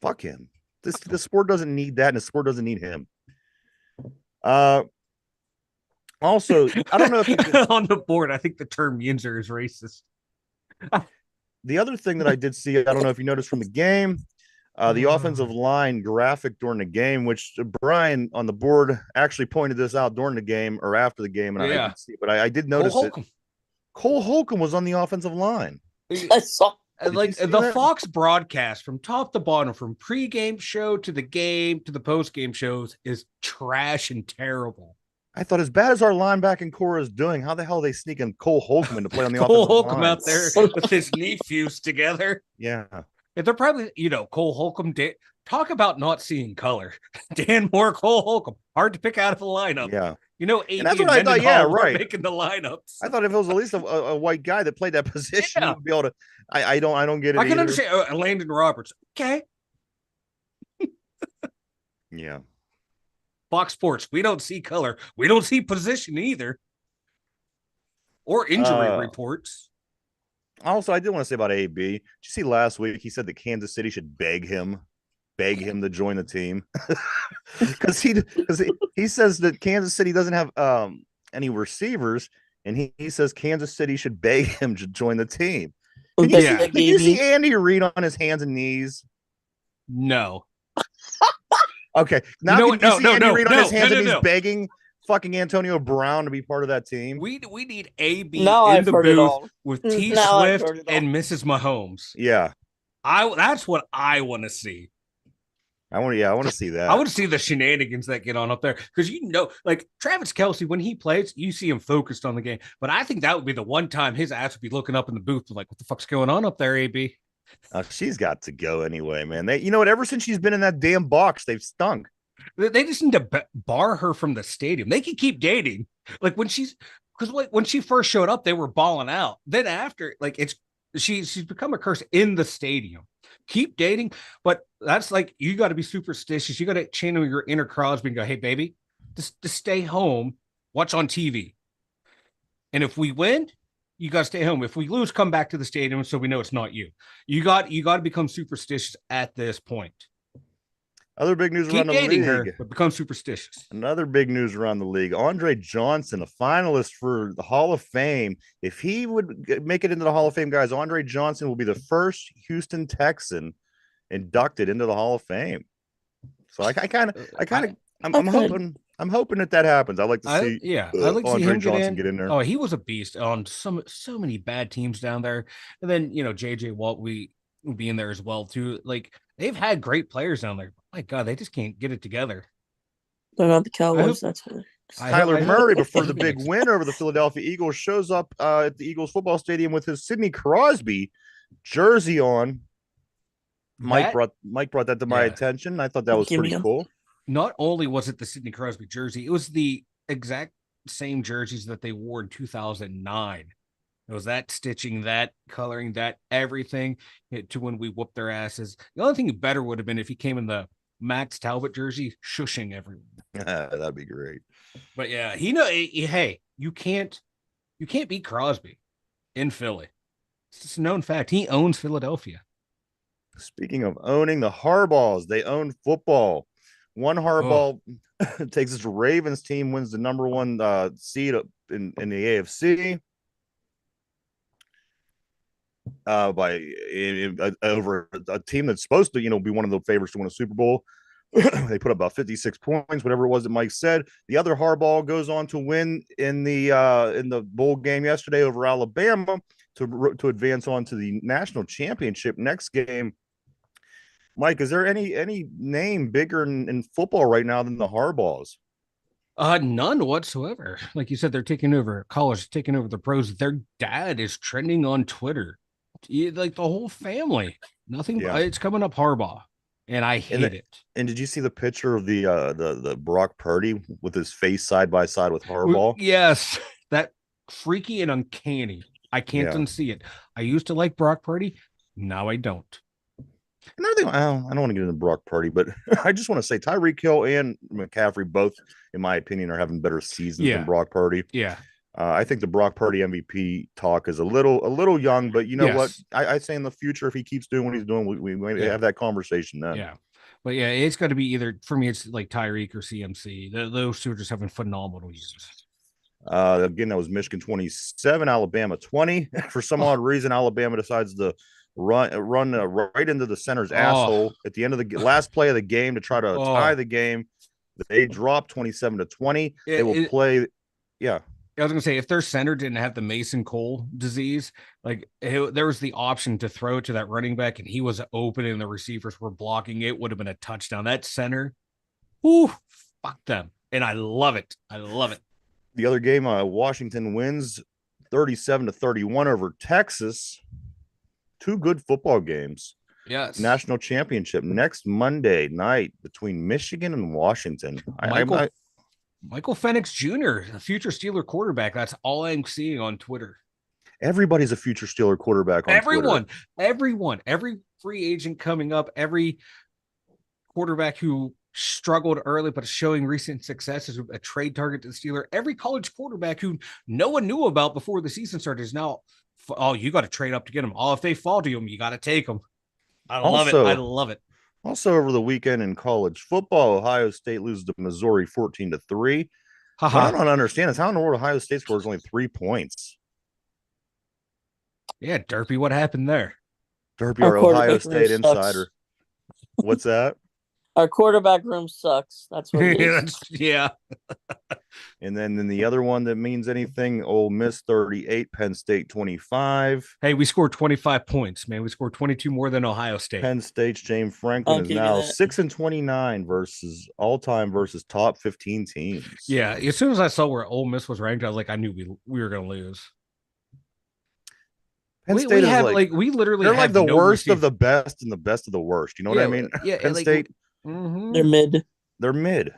The sport doesn't need that, and the sport doesn't need him. Also, I don't know if on the board, I think the term Yinzer is racist. The other thing that I did see, I don't know if you noticed from the game, the offensive line graphic during the game, which Brian on the board actually pointed this out during the game or after the game, and I didn't see it, but I did notice it. Cole Holcomb was on the offensive line. I saw. Like the Fox broadcast from top to bottom, from pregame show to the game to the postgame shows, is trash and terrible. I thought, as bad as our linebacking core is doing, how the hell are they sneaking Cole Holcomb into play on the Cole offensive Holcomb line? Out there with his knee fused together. Yeah. They're probably, Cole Holcomb. Talk about not seeing color. Dan Moore, Cole Holcomb. Hard to pick out of the lineup. Yeah. And that's what I thought. Yeah, right. Making the lineups. I thought if it was at least a white guy that played that position, he would be able to. I don't get it. I can understand Landon Roberts. Okay. Yeah. Fox Sports. We don't see color. We don't see position either. Or injury reports. Also, I did want to say about AB. Did you see last week he said that Kansas City should beg him to join the team because he says that Kansas City doesn't have any receivers, and he says Kansas City should beg him to join the team. Did you see Andy Reid on his hands and knees? No. Okay, now you see Andy Reid on his hands and knees begging fucking Antonio Brown to be part of that team. We need AB in the booth with T Swift and Mrs. Mahomes. Yeah, that's what I want to see. I want to see that. I want to see the shenanigans that get on up there because like Travis Kelce, when he plays, you see him focused on the game. But I think that would be the one time his ass would be looking up in the booth like, "What the fuck's going on up there, AB?" She's got to go anyway, man. You know what? Ever since she's been in that damn box, they've stunk. They just need to bar her from the stadium. They can keep dating, like when she first showed up, they were balling out. Then after, like she's become a curse in the stadium. Keep dating, but that's like you got to be superstitious. You got to channel your inner Crosby and go, "Hey, baby, to stay home, watch on TV. And if we win, you got to stay home. If we lose, come back to the stadium so we know it's not you. You got to become superstitious at this point. Other big news Keep around the dating league. her, but become superstitious. Another big news around the league. Andre Johnson, a finalist for the Hall of Fame. If he would make it into the Hall of Fame, guys, Andre Johnson will be the first Houston Texan inducted into the Hall of Fame. So I'm hoping that happens. I'd like to see I'd like to see Andre him Johnson get in there. Oh, he was a beast on so many bad teams down there. And then, JJ Watt will be in there as well too. Like, they've had great players down there. My God, they just can't get it together. They're not the Cowboys. That's what. Kyler Murray, before the big win over the Philadelphia Eagles, shows up at the Eagles football stadium with his Sidney Crosby jersey on. Mike brought that to my attention. I thought that was pretty cool. Not only was it the Sidney Crosby jersey, it was the exact same jerseys that they wore in 2009. It was that stitching, that coloring, that everything to when we whooped their asses. The only thing better would have been if he came in the Max Talbot jersey, shushing everyone. That'd be great. But yeah, hey, you can't beat Crosby in Philly. It's just a known fact. He owns Philadelphia. Speaking of owning, the Harbaughs, they own football. One Harbaugh takes his Ravens team, wins the number one seed in the AFC. Over a team that's supposed to, be one of the favorites to win a Super Bowl. They put up about 56 points, whatever it was that Mike said. The other Harbaugh goes on to win in the bowl game yesterday over Alabama to advance on to the national championship next game. Mike, is there any name bigger in football right now than the Harbaughs? None whatsoever. Like you said, they're taking over college, taking over the pros. Their dad is trending on Twitter. Like the whole family. Nothing. Yeah. It's coming up Harbaugh, and I hate it. And did you see the picture of the Brock Purdy with his face side by side with Harbaugh? Yes, that freaky and uncanny. I can't unsee it. I used to like Brock Purdy. Now I don't. Another thing, I don't want to get into Brock Purdy, but I just want to say Tyreek Hill and McCaffrey both, in my opinion, are having better seasons than Brock Purdy. Yeah. I think the Brock Purdy MVP talk is a little young, but you know what? I say in the future, if he keeps doing what he's doing, we might have that conversation then. Yeah. But yeah, it's got to be either, for me, it's like Tyreek or CMC. Those two are just having phenomenal years. Again, that was Michigan 27, Alabama 20. For some odd reason, Alabama decides to run right into the center's asshole at the end of the last play of the game to try to tie the game. They drop 27-20. They will play. Yeah. I was going to say, if their center didn't have the Mason Cole disease, like there was the option to throw it to that running back and he was open and the receivers were blocking, it would have been a touchdown. That center, fuck them. And I love it. I love it. The other game, Washington wins 37-31 over Texas. Two good football games. Yes. National championship next Monday night between Michigan and Washington. Michael Penix Jr., a future Steeler quarterback. That's all I'm seeing on Twitter. Everybody's a future Steeler quarterback on Twitter. Everyone, every free agent coming up, every quarterback who struggled early but is showing recent success as a trade target to the Steeler. Every college quarterback who no one knew about before the season started is now, you got to trade up to get them. If they fall to them, you got to take them. I love it. Also, over the weekend in college football, Ohio State loses to Missouri 14-3. What I don't understand is how in the world Ohio State scores only 3 points. Yeah, Derpy, what happened there? Derpy, our Ohio State insider. What's that? Our quarterback room sucks. That's what it is. Yeah. And then the other one that means anything, Ole Miss 38, Penn State 25. Hey, we scored 25 points, man. We scored 22 more than Ohio State. Penn State's James Franklin is now 6-29 versus all-time versus top 15 teams. Yeah, as soon as I saw where Ole Miss was ranked, I was like, I knew we were going to lose. Penn State is we literally they're like the worst of the best and the best of the worst. You know what I mean? Yeah, Penn State. They're mid. They're mid.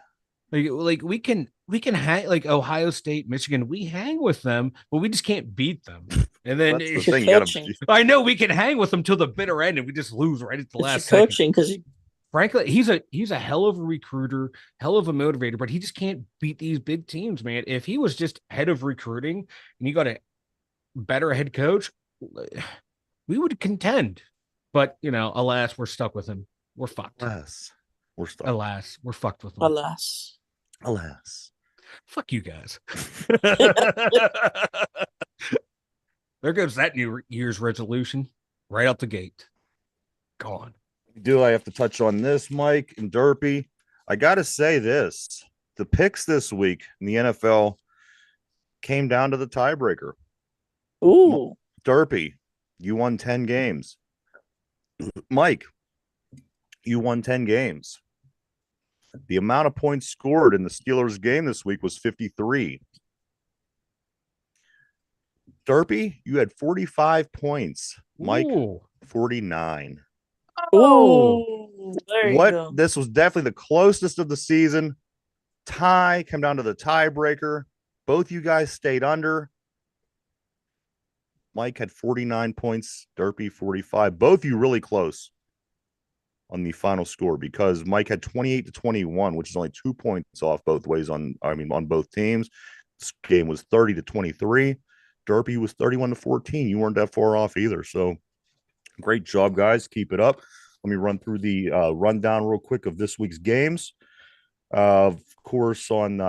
Like we can hang like Ohio State, Michigan. We hang with them, but we just can't beat them. And then that's the thing, I know we can hang with them till the bitter end, and we just lose right at the last coaching because frankly, he's a hell of a recruiter, hell of a motivator, but he just can't beat these big teams, man. If he was just head of recruiting and you got a better head coach, we would contend. But alas, we're stuck with him. We're fucked. Alas, we're fucked with him. Alas. Fuck you guys. There goes that New Year's resolution right out the gate. Gone. I have to touch on this, Mike and Derpy. I got to say this. The picks this week in the NFL came down to the tiebreaker. Ooh. Derpy, you won 10 games. Mike, you won 10 games. The amount of points scored in the Steelers game this week was 53. Derpy, you had 45 points. Mike, Ooh. 49. Oh, there you go. This was definitely the closest of the season. Tie came down to the tiebreaker. Both you guys stayed under. Mike had 49 points, Derpy 45. Both you really close on the final score because Mike had 28-21, which is only 2 points off both ways on both teams. This game was 30-23. Derpy was 31-14. You weren't that far off either. So great job, guys. Keep it up. Let me run through the rundown real quick of this week's games. Of course, on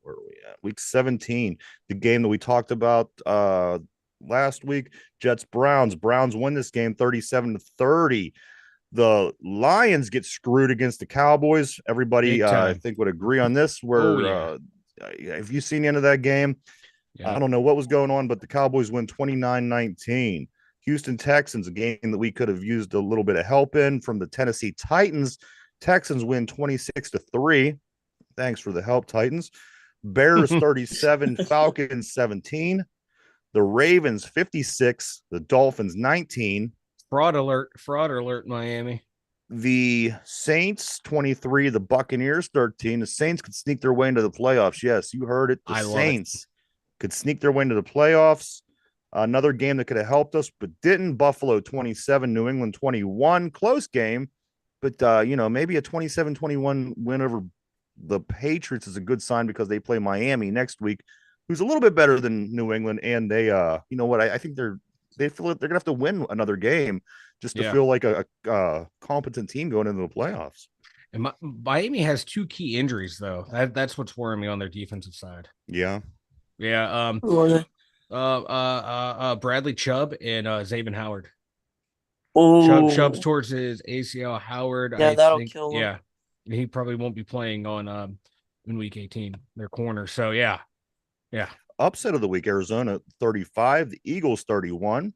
where are we at? Week 17, the game that we talked about last week, Jets-Browns. Browns win this game 37-30. The Lions get screwed against the Cowboys. Everybody, I think, would agree on this. Have you seen the end of that game? Yeah. I don't know what was going on, but the Cowboys win 29-19. Houston Texans, a game that we could have used a little bit of help in from the Tennessee Titans. Texans win 26-3. Thanks for the help, Titans. Bears 37, Falcons 17. The Ravens 56, the Dolphins 19. Fraud alert, Miami. The Saints 23, the Buccaneers 13. The Saints could sneak their way into the playoffs. Yes, you heard it. The Saints could sneak their way into the playoffs. Another game that could have helped us, but didn't. Buffalo 27, New England 21. Close game, but maybe a 27-21 win over the Patriots is a good sign because they play Miami next week, who's a little bit better than New England. And they, I think they feel like they're gonna have to win another game just to feel like a competent team going into the playoffs. And Miami has 2 key injuries, though. That's what's worrying me on their defensive side. Yeah. Bradley Chubb and Xavier Howard. Chubb's towards his ACL. Howard, that'll kill him. Yeah, he probably won't be playing on in week 18. Their corner. So yeah. Upset of the week: Arizona 35, the Eagles 31.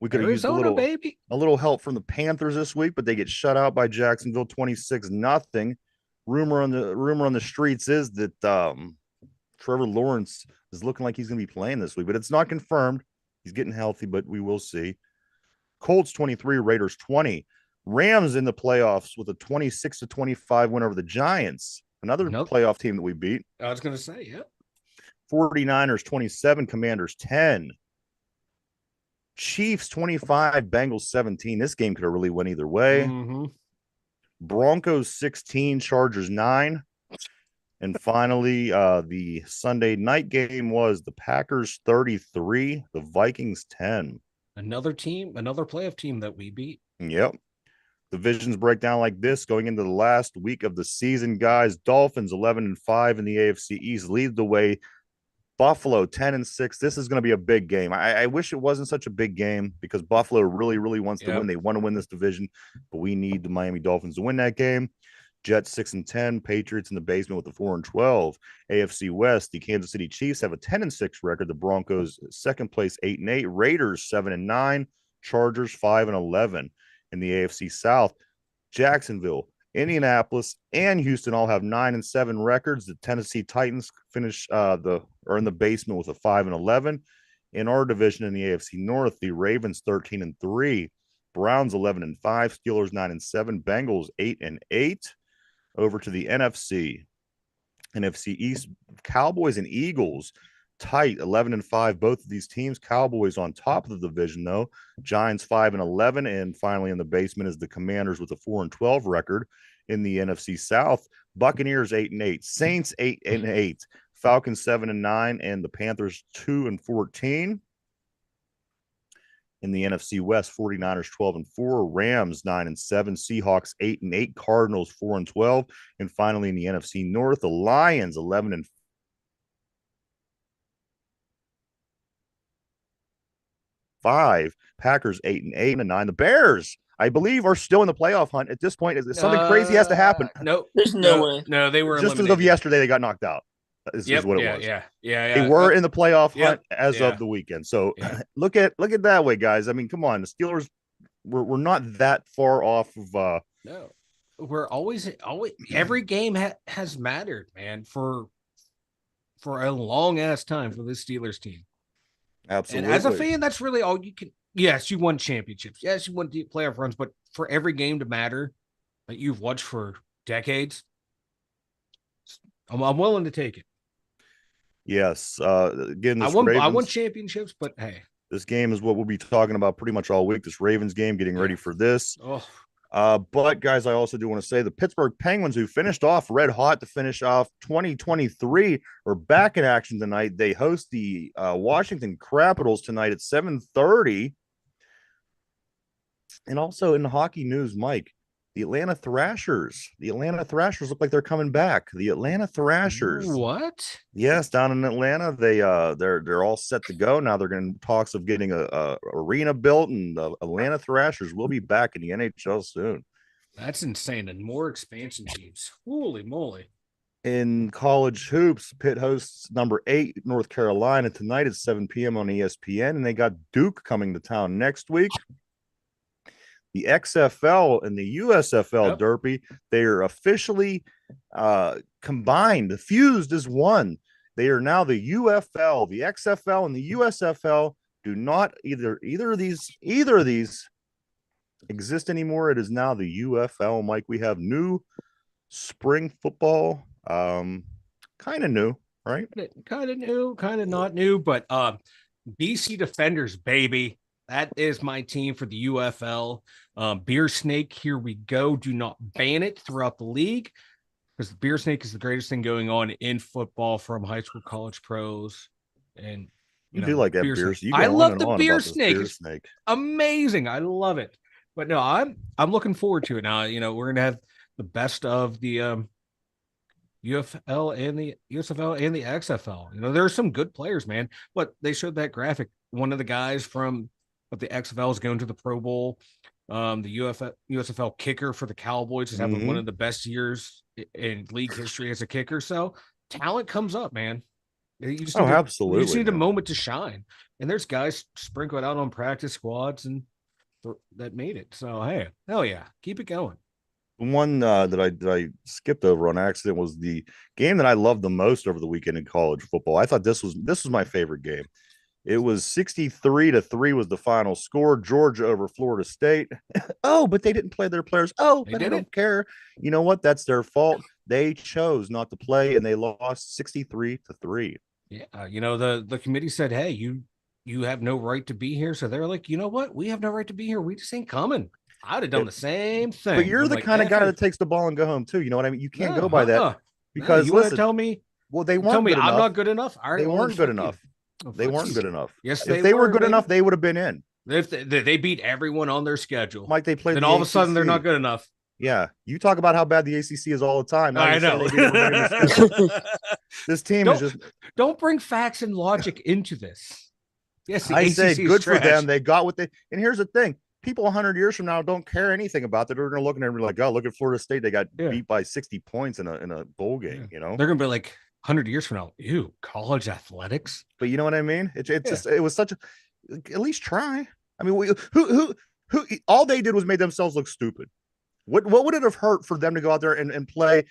We could have used a little help from the Panthers this week, but they get shut out by Jacksonville 26-0. Rumor on the streets is that Trevor Lawrence is looking like he's going to be playing this week, but it's not confirmed. He's getting healthy, but we will see. Colts 23, Raiders 20. Rams in the playoffs with a 26-25 win over the Giants. Another playoff team that we beat. I was going to say, yeah. 49ers 27, Commanders 10. Chiefs 25, Bengals 17. This game could have really went either way. Mm-hmm. Broncos 16, Chargers 9. And finally, the Sunday night game was the Packers 33, the Vikings 10. Another playoff team that we beat. Yep. Divisions break down like this going into the last week of the season, guys. Dolphins 11-5 in the AFC East lead the way. Buffalo 10-6. This is going to be a big game. I wish it wasn't such a big game because Buffalo really, really wants to win. They want to win this division, but we need the Miami Dolphins to win that game. Jets 6-10, Patriots in the basement with a 4-12. AFC West, the Kansas City Chiefs have a 10-6 record. The Broncos second place 8-8. Raiders 7-9. Chargers 5-11. In the AFC South, Jacksonville, Indianapolis, and Houston all have 9-7 records. The Tennessee Titans finish are in the basement with a 5-11. In our division in the AFC North, the Ravens 13-3, Browns 11-5, Steelers 9-7, Bengals 8-8. Over to the NFC East, Cowboys and Eagles tight, 11-5. Both of these teams. Cowboys on top of the division, though. Giants 5-11, and finally in the basement is the Commanders with a 4-12 record in the NFC South. Buccaneers 8-8, Saints 8-8, Falcons 7-9, and the Panthers 2-14. In the NFC West, 49ers 12-4, Rams 9-7, Seahawks 8-8, Cardinals 4-12, and finally in the NFC North, the Lions 11-5, Packers 8-8 and 9. The Bears, I believe, are still in the playoff hunt at this point. Is something crazy has to happen? No, There's no way. No, they were just eliminated. As of yesterday. They got knocked out. Is what it was. Yeah. They were in the playoff hunt as of the weekend. So look at that way, guys. I mean, come on, the Steelers. We're not that far off of. No, we're always every game has mattered, man, for a long ass time for this Steelers team. Absolutely. And as a fan, that's really all you can. Yes, you won championships. Yes, you won deep playoff runs, but for every game to matter that you've watched for decades, I'm willing to take it. Yes. Again, I won championships, but hey, this game is what we'll be talking about pretty much all week. This Ravens game, getting ready for this. Oh. But guys, I also do want to say the Pittsburgh Penguins, who finished off red hot to finish off 2023, are back in action tonight. They host the Washington Capitals tonight at 7:30. And also in the hockey news, Mike, the Atlanta Thrashers look like they're coming back. The Atlanta Thrashers. What? Yes, down in Atlanta, they're all set to go. Now they're going to talks of getting a arena built, and the Atlanta Thrashers will be back in the NHL soon. That's insane. And more expansion teams. Holy moly. In college hoops, Pitt hosts number 8 North Carolina tonight at 7 p.m. on ESPN, and they got Duke coming to town next week. The XFL and the USFL Derby, they are officially combined, fused as one. They are now the UFL. The XFL and the USFL do not either of these exist anymore. It is now the UFL. Mike, we have new spring football. Kind of new, right? Kind of new, kind of not new, but BC Defenders, baby. That is my team for the UFL. Beer Snake, here we go. Do not ban it throughout the league, because the Beer Snake is the greatest thing going on in football, from high school, college, pros, and you do like that beer snake. I love the Beer Snake. It's amazing. I love it. But no, I'm looking forward to it now. We're gonna have the best of the UFL and the USFL and the XFL. There are some good players, man. But they showed that graphic. One of the guys from the XFL is going to the Pro Bowl. The USFL kicker for the Cowboys is having one of the best years in league history as a kicker. So talent comes up, man. Absolutely. You just need a moment to shine. And there's guys sprinkled out on practice squads and that made it. So hey, hell yeah, keep it going. One that I skipped over on accident was the game that I loved the most over the weekend in college football. I thought this was my favorite game. It was 63-3 was the final score. Georgia over Florida State. Oh, but they didn't play their players. Oh, but I don't care. You know what? That's their fault. They chose not to play, and they lost 63-3. Yeah, the committee said, "Hey, you have no right to be here." So they're like, "You know what? We have no right to be here. We just ain't coming." I'd have done the same thing. But you're the kind of guy that takes the ball and go home too. You know what I mean? You can't go by that because you want to tell me. Well, they weren't. Tell me good I'm enough. not good enough. They weren't good enough. They weren't good enough. Yes, if they were good enough, they would have been in. If they beat everyone on their schedule, Mike, they played. Then all of a sudden they're not good enough. Yeah, you talk about how bad the ACC is all the time. I know. This team is just. Don't bring facts and logic into this. Yes, I say good for them. They got what they. And here's the thing: people 100 years from now don't care anything about that. They're going to look at it and be like, "Oh, look at Florida State. They got beat by 60 points in a bowl game." They're going to be like 100 years from now. Ew, college athletics. But you know what I mean? Just it was such a. At least try. I mean, who all they did was made themselves look stupid. What would it have hurt for them to go out there and play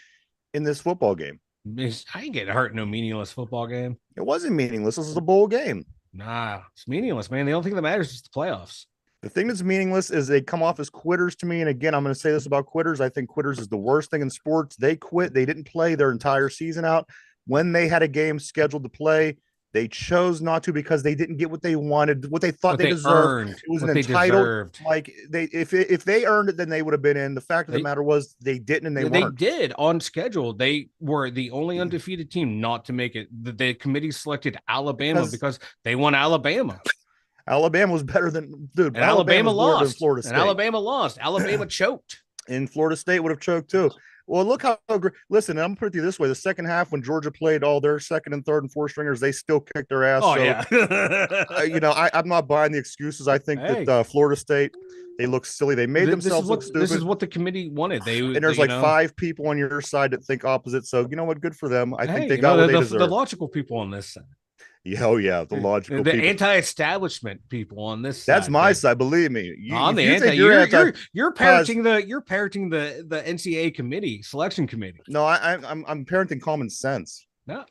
in this football game? I ain't getting hurt in no meaningless football game. It wasn't meaningless. This is a bowl game. Nah, it's meaningless, man. The only thing that matters is the playoffs. The thing that's meaningless is they come off as quitters to me. And again, I'm going to say this about quitters. I think quitters is the worst thing in sports. They quit. They didn't play their entire season out. When they had a game scheduled to play, They chose not to because they didn't get what they wanted, what they thought What they deserved. earned, It was what an they entitled, deserved. like if they earned it, then they would have been in. The fact of the matter was they didn't, and they weren't. Did on schedule. They were the only undefeated team not to make it. The committee selected Alabama because they won Alabama. Alabama was better than dude. And Alabama lost. Than Florida State. And Alabama lost. Alabama choked. And Florida State would have choked too. Well, look how great. Listen, I'm putting it this way: the second half, when Georgia played all their second and third and fourth stringers, they still kicked their ass. Oh so, yeah. I'm not buying the excuses. I think that Florida State, they look silly. They made themselves look stupid. This is what the committee wanted. And there's five people on your side that think opposite. So you know what? Good for them. I think they got what they deserve. The logical people on this side. Yeah, oh yeah, the logical, the anti-establishment people on this. That's side, my side. Believe me, I'm the anti. You're parroting the NCAA committee selection committee. No, I'm parenting common sense. No,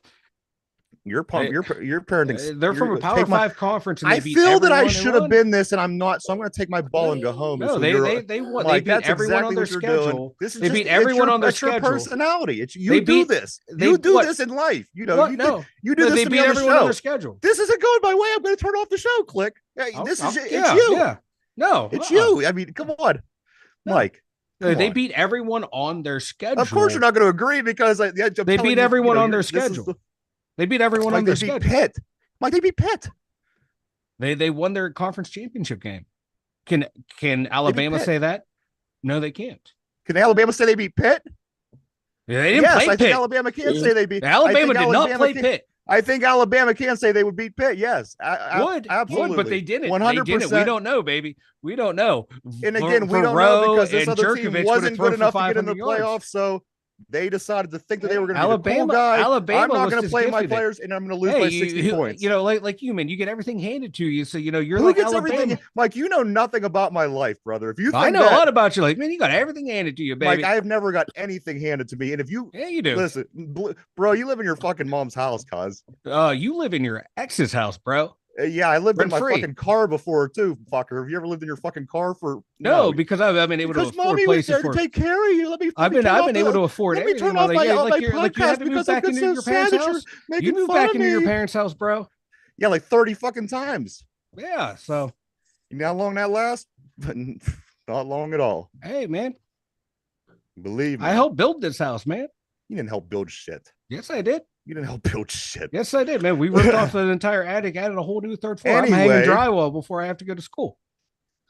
you're parenting. They're from a Power 5 conference. And I feel that I should have been this, and I'm not. So I'm going to take my ball and go home. No, so they beat everyone on their schedule. They beat everyone on their schedule. It's your personality. It's you do this. You do this in life. You know. You do this. They beat everyone on their schedule. This isn't going my way. I'm going to turn off the show. Click. This is it's you. Yeah. No, it's you. I mean, come on, Mike. They beat everyone on their schedule. Of course, you're not going to agree because they beat everyone on their schedule. They beat everyone on their schedule. Pitt. Mike, they beat Pitt. They won their conference championship game. Can Alabama say that? No, they can't. Can Alabama say they beat Pitt? Yeah, they didn't play Pitt. I think Alabama can say they beat. Alabama did not play Pitt. I think Alabama can say they would beat Pitt. Yes, absolutely. But they didn't. 100%. We don't know, baby. We don't know. And again, we don't know because this other team wasn't good enough to get in the playoffs. So they decided to think that they were going to be the cool guy. I'm not going to play my players, and I'm going to lose by 60 points. You know, like you, man, you get everything handed to you. So you're who like gets Alabama. Everything. Mike, you know nothing about my life, brother. If you, think I know a lot about you. Like, man, you got everything handed to you, baby. Mike, I have never got anything handed to me. And if you, you do. Listen, bro, you live in your fucking mom's house, cuz. You live in your ex's house, bro. Yeah, I lived in my fucking car before too, fucker. Have you ever lived in your fucking car for? No, because I've been able to afford places to take care of you. I've been able to afford everything. Turn off my like you had to move back into your parents' house. You moved back into your parents' house, bro. Yeah, like 30 fucking times. Yeah, so you know how long that lasts? Not long at all. Hey, man. Believe me. I helped build this house, man. You didn't help build shit. Yes, I did. You didn't help build shit. Yes, I did, man. We ripped off an entire attic, added a whole new third floor. I'm hanging drywall before I have to go to school.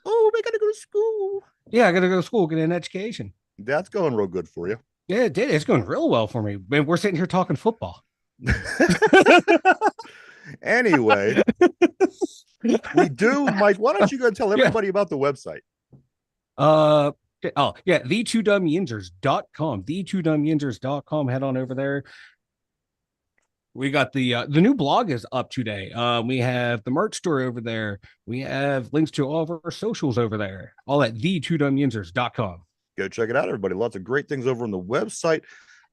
Oh, we got to go to school. Yeah, I got to go to school, get an education. That's going real good for you. Yeah, it did. It's going real well for me. Man, we're sitting here talking football. Anyway, we do, Mike. Why don't you go tell everybody about the website? The2dumbyinjers.com. The2dumbyinjers.com. Head on over there. We got the new blog is up today. We have the merch store over there. We have links to all of our socials over there. All at the2dumbyinjers.com. Go check it out, everybody. Lots of great things over on the website.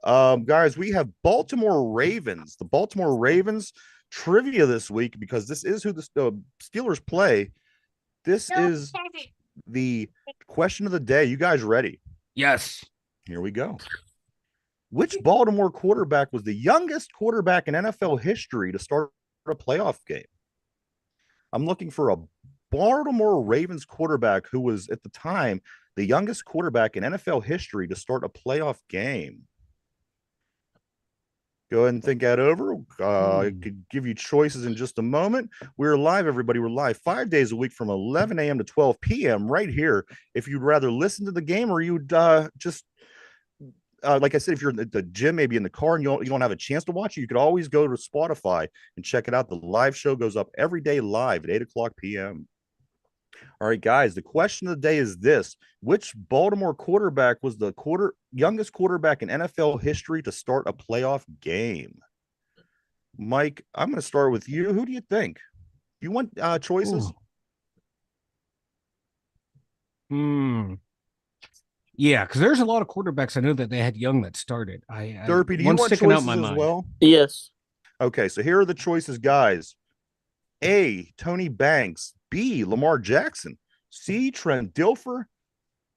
Guys, we have Baltimore Ravens. The Baltimore Ravens trivia this week because this is who the Steelers play. This is the question of the day. You guys ready? Yes. Here we go. Which Baltimore quarterback was the youngest quarterback in NFL history to start a playoff game? I'm looking for a Baltimore Ravens quarterback who was at the time the youngest quarterback in NFL history to start a playoff game. Go ahead and think that over. I could give you choices in just a moment. We're live, everybody. We're live 5 days a week from 11 a.m. to 12 p.m. right here. If you'd rather listen to the game or you'd just like I said, if you're at the gym, maybe in the car, and you don't have a chance to watch it, you could always go to Spotify and check it out. The live show goes up every day live at 8 o'clock p.m. All right, guys, the question of the day is this. Which Baltimore quarterback was the youngest quarterback in NFL history to start a playoff game? Mike, I'm going to start with you. Who do you think? You want choices? Yeah, because there's a lot of quarterbacks I know that they had young that started. Derpy, do you want choices out my mind as well? Yes. Okay, so here are the choices, guys. A, Tony Banks. B, Lamar Jackson. C, Trent Dilfer.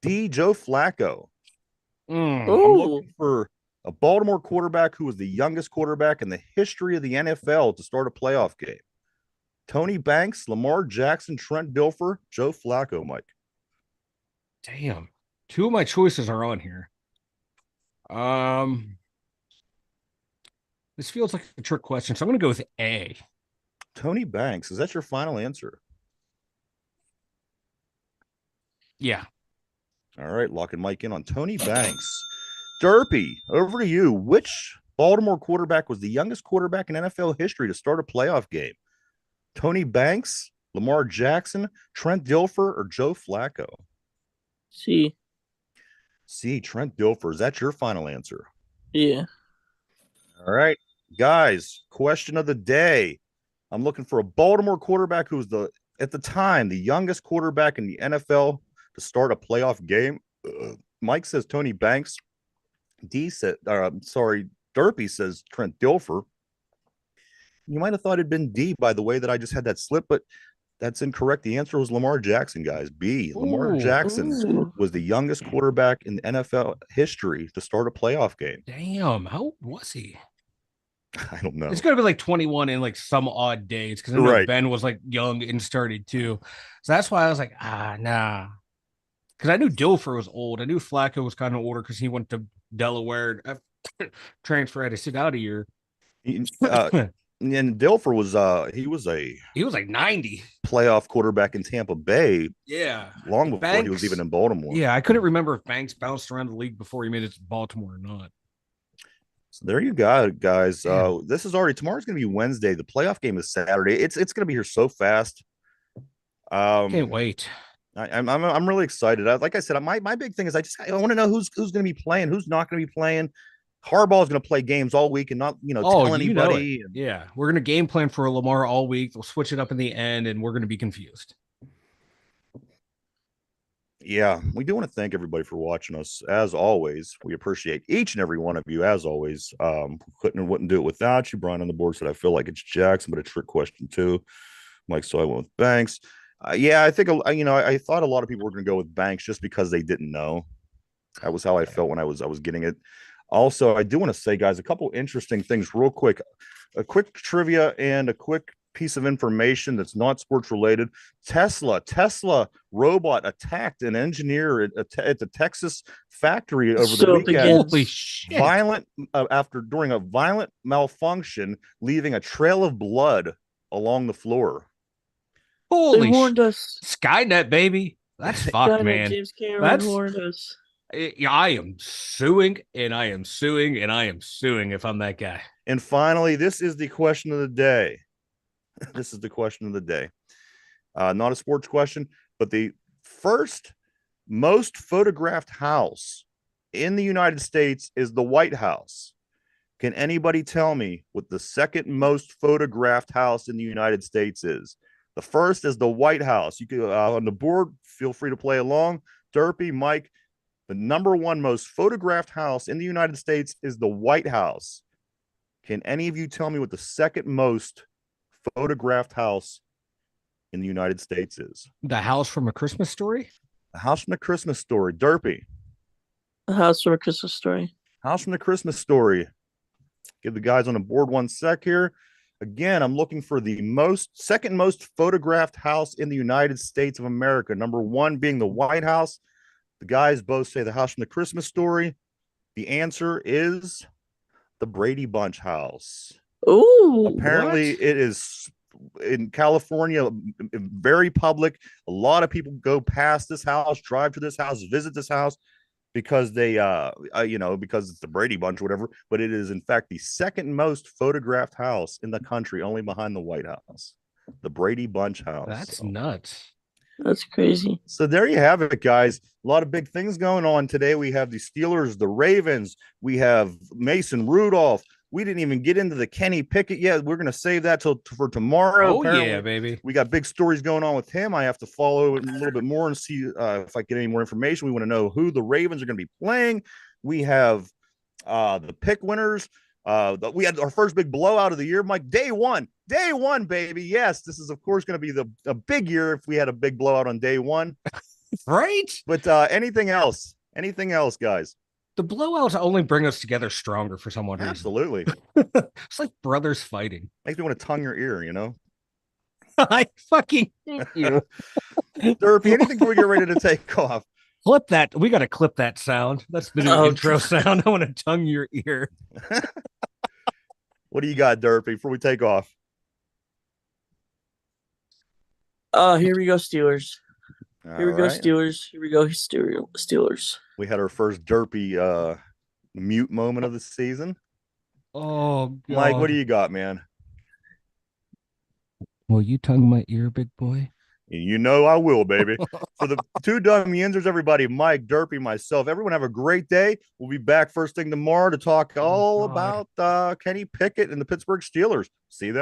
D, Joe Flacco. I'm looking for A Baltimore quarterback who was the youngest quarterback in the history of the NFL to start a playoff game. Tony Banks, Lamar Jackson, Trent Dilfer, Joe Flacco, Mike. Damn. Two of my choices are on here. This feels like a trick question, so I'm going to go with A. Tony Banks. Is that your final answer? Yeah. All right, locking Mike in on Tony Banks. Derpy, over to you. Which Baltimore quarterback was the youngest quarterback in NFL history to start a playoff game? Tony Banks, Lamar Jackson, Trent Dilfer, or Joe Flacco? C. Trent Dilfer. Is that your final answer? Yeah. All right, guys, question of the day. I'm looking for a Baltimore quarterback who was at the time, the youngest quarterback in the NFL to start a playoff game. Mike says Tony Banks. Derpy says Trent Dilfer. You might have thought it'd been D by the way that I just had that slip, but that's incorrect. The answer was Lamar Jackson, guys. B. Lamar Jackson was the youngest quarterback in NFL history to start a playoff game. Damn, how old was he? I don't know. It's going to be like 21 in like some odd days because I know Ben was like young and started too. So that's why I was like, nah. Because I knew Dilfer was old. I knew Flacco was kind of older because he went to Delaware, transfer had to sit out a year. And Dilfer was he was like 90 playoff quarterback in Tampa Bay. Yeah, long before he was even in Baltimore. Yeah, I couldn't remember if Banks bounced around the league before he made it to Baltimore or not. So there you go, guys. This is already tomorrow's going to be Wednesday. The playoff game is Saturday. It's going to be here so fast. Can't wait. I'm really excited. Like I said, my big thing is I want to know who's going to be playing, who's not going to be playing. Harbaugh is going to play games all week and not tell anybody. Yeah, we're going to game plan for Lamar all week. We'll switch it up in the end, and we're going to be confused. Yeah, we do want to thank everybody for watching us. As always, we appreciate each and every one of you. As always, wouldn't do it without you. Brian on the board said I feel like it's Jackson, but a trick question too. Mike, so I went with Banks. I think I thought a lot of people were going to go with Banks just because they didn't know. That was how I felt when I was getting it. Also, I do want to say, guys, a couple interesting things real quick. A quick trivia and a quick piece of information that's not sports related. Tesla robot attacked an engineer at the Texas factory over the weekend. Holy shit. During a violent malfunction, leaving a trail of blood along the floor. Holy shit. They warned us. Skynet, baby. That's fucked, man. James Cameron warned us. I am suing and I am suing and I am suing if I'm that guy. And finally, this is the question of the day. This is the question of the day. Not a sports question, but the first most photographed house in the United States is the White House. Can anybody tell me what the second most photographed house in the United States is? The first is the White House. You can on the board, feel free to play along. Derpy, Mike. The number one most photographed house in the United States is the White House. Can any of you tell me what the second most photographed house in the United States is? The house from A Christmas Story? The house from The Christmas Story. Derpy. The house from A Christmas Story. House from The Christmas Story. Give the guys on the board 1 sec here. Again, I'm looking for the second most photographed house in the United States of America. Number one being the White House. The guys both say the house from The Christmas Story. The answer is the Brady Bunch house. Oh, apparently it is in California, very public. A lot of people go past this house, drive to this house, visit this house because they, because it's the Brady Bunch or whatever. But it is in fact the second most photographed house in the country, only behind the White House. The Brady Bunch house. That's nuts. That's crazy. So there you have it, guys. A lot of big things going on today. We have the Steelers, the Ravens. We have Mason Rudolph. We didn't even get into the Kenny Pickett yet. We're going to save that for tomorrow. Oh, apparently. Yeah, baby. We got big stories going on with him. I have to follow it a little bit more and see if I get any more information. We want to know who the Ravens are going to be playing. We have the pick winners. We had our first big blowout of the year, Mike. Day one, baby. Yes, this is of course going to be a big year if we had a big blowout on day one, right? But anything else, guys? The blowouts only bring us together stronger for some reason. Absolutely. It's like brothers fighting. Makes me want to tongue your ear, you know? I fucking hate you. Derpy, anything before we get ready to take off? Clip that. We got to clip that sound. That's the new intro sound. I want to tongue your ear. What do you got, Derpy, before we take off? Here we go, Steelers. Here we go, Steelers. Here we go, Steelers. We had our first Derpy mute moment of the season. Oh, God. Mike, what do you got, man? Will you tongue my ear, big boy? You know I will, baby. For the two dumb yinzers, everybody, Mike, Derpy, myself, everyone have a great day. We'll be back first thing tomorrow to talk all about Kenny Pickett and the Pittsburgh Steelers. See you then.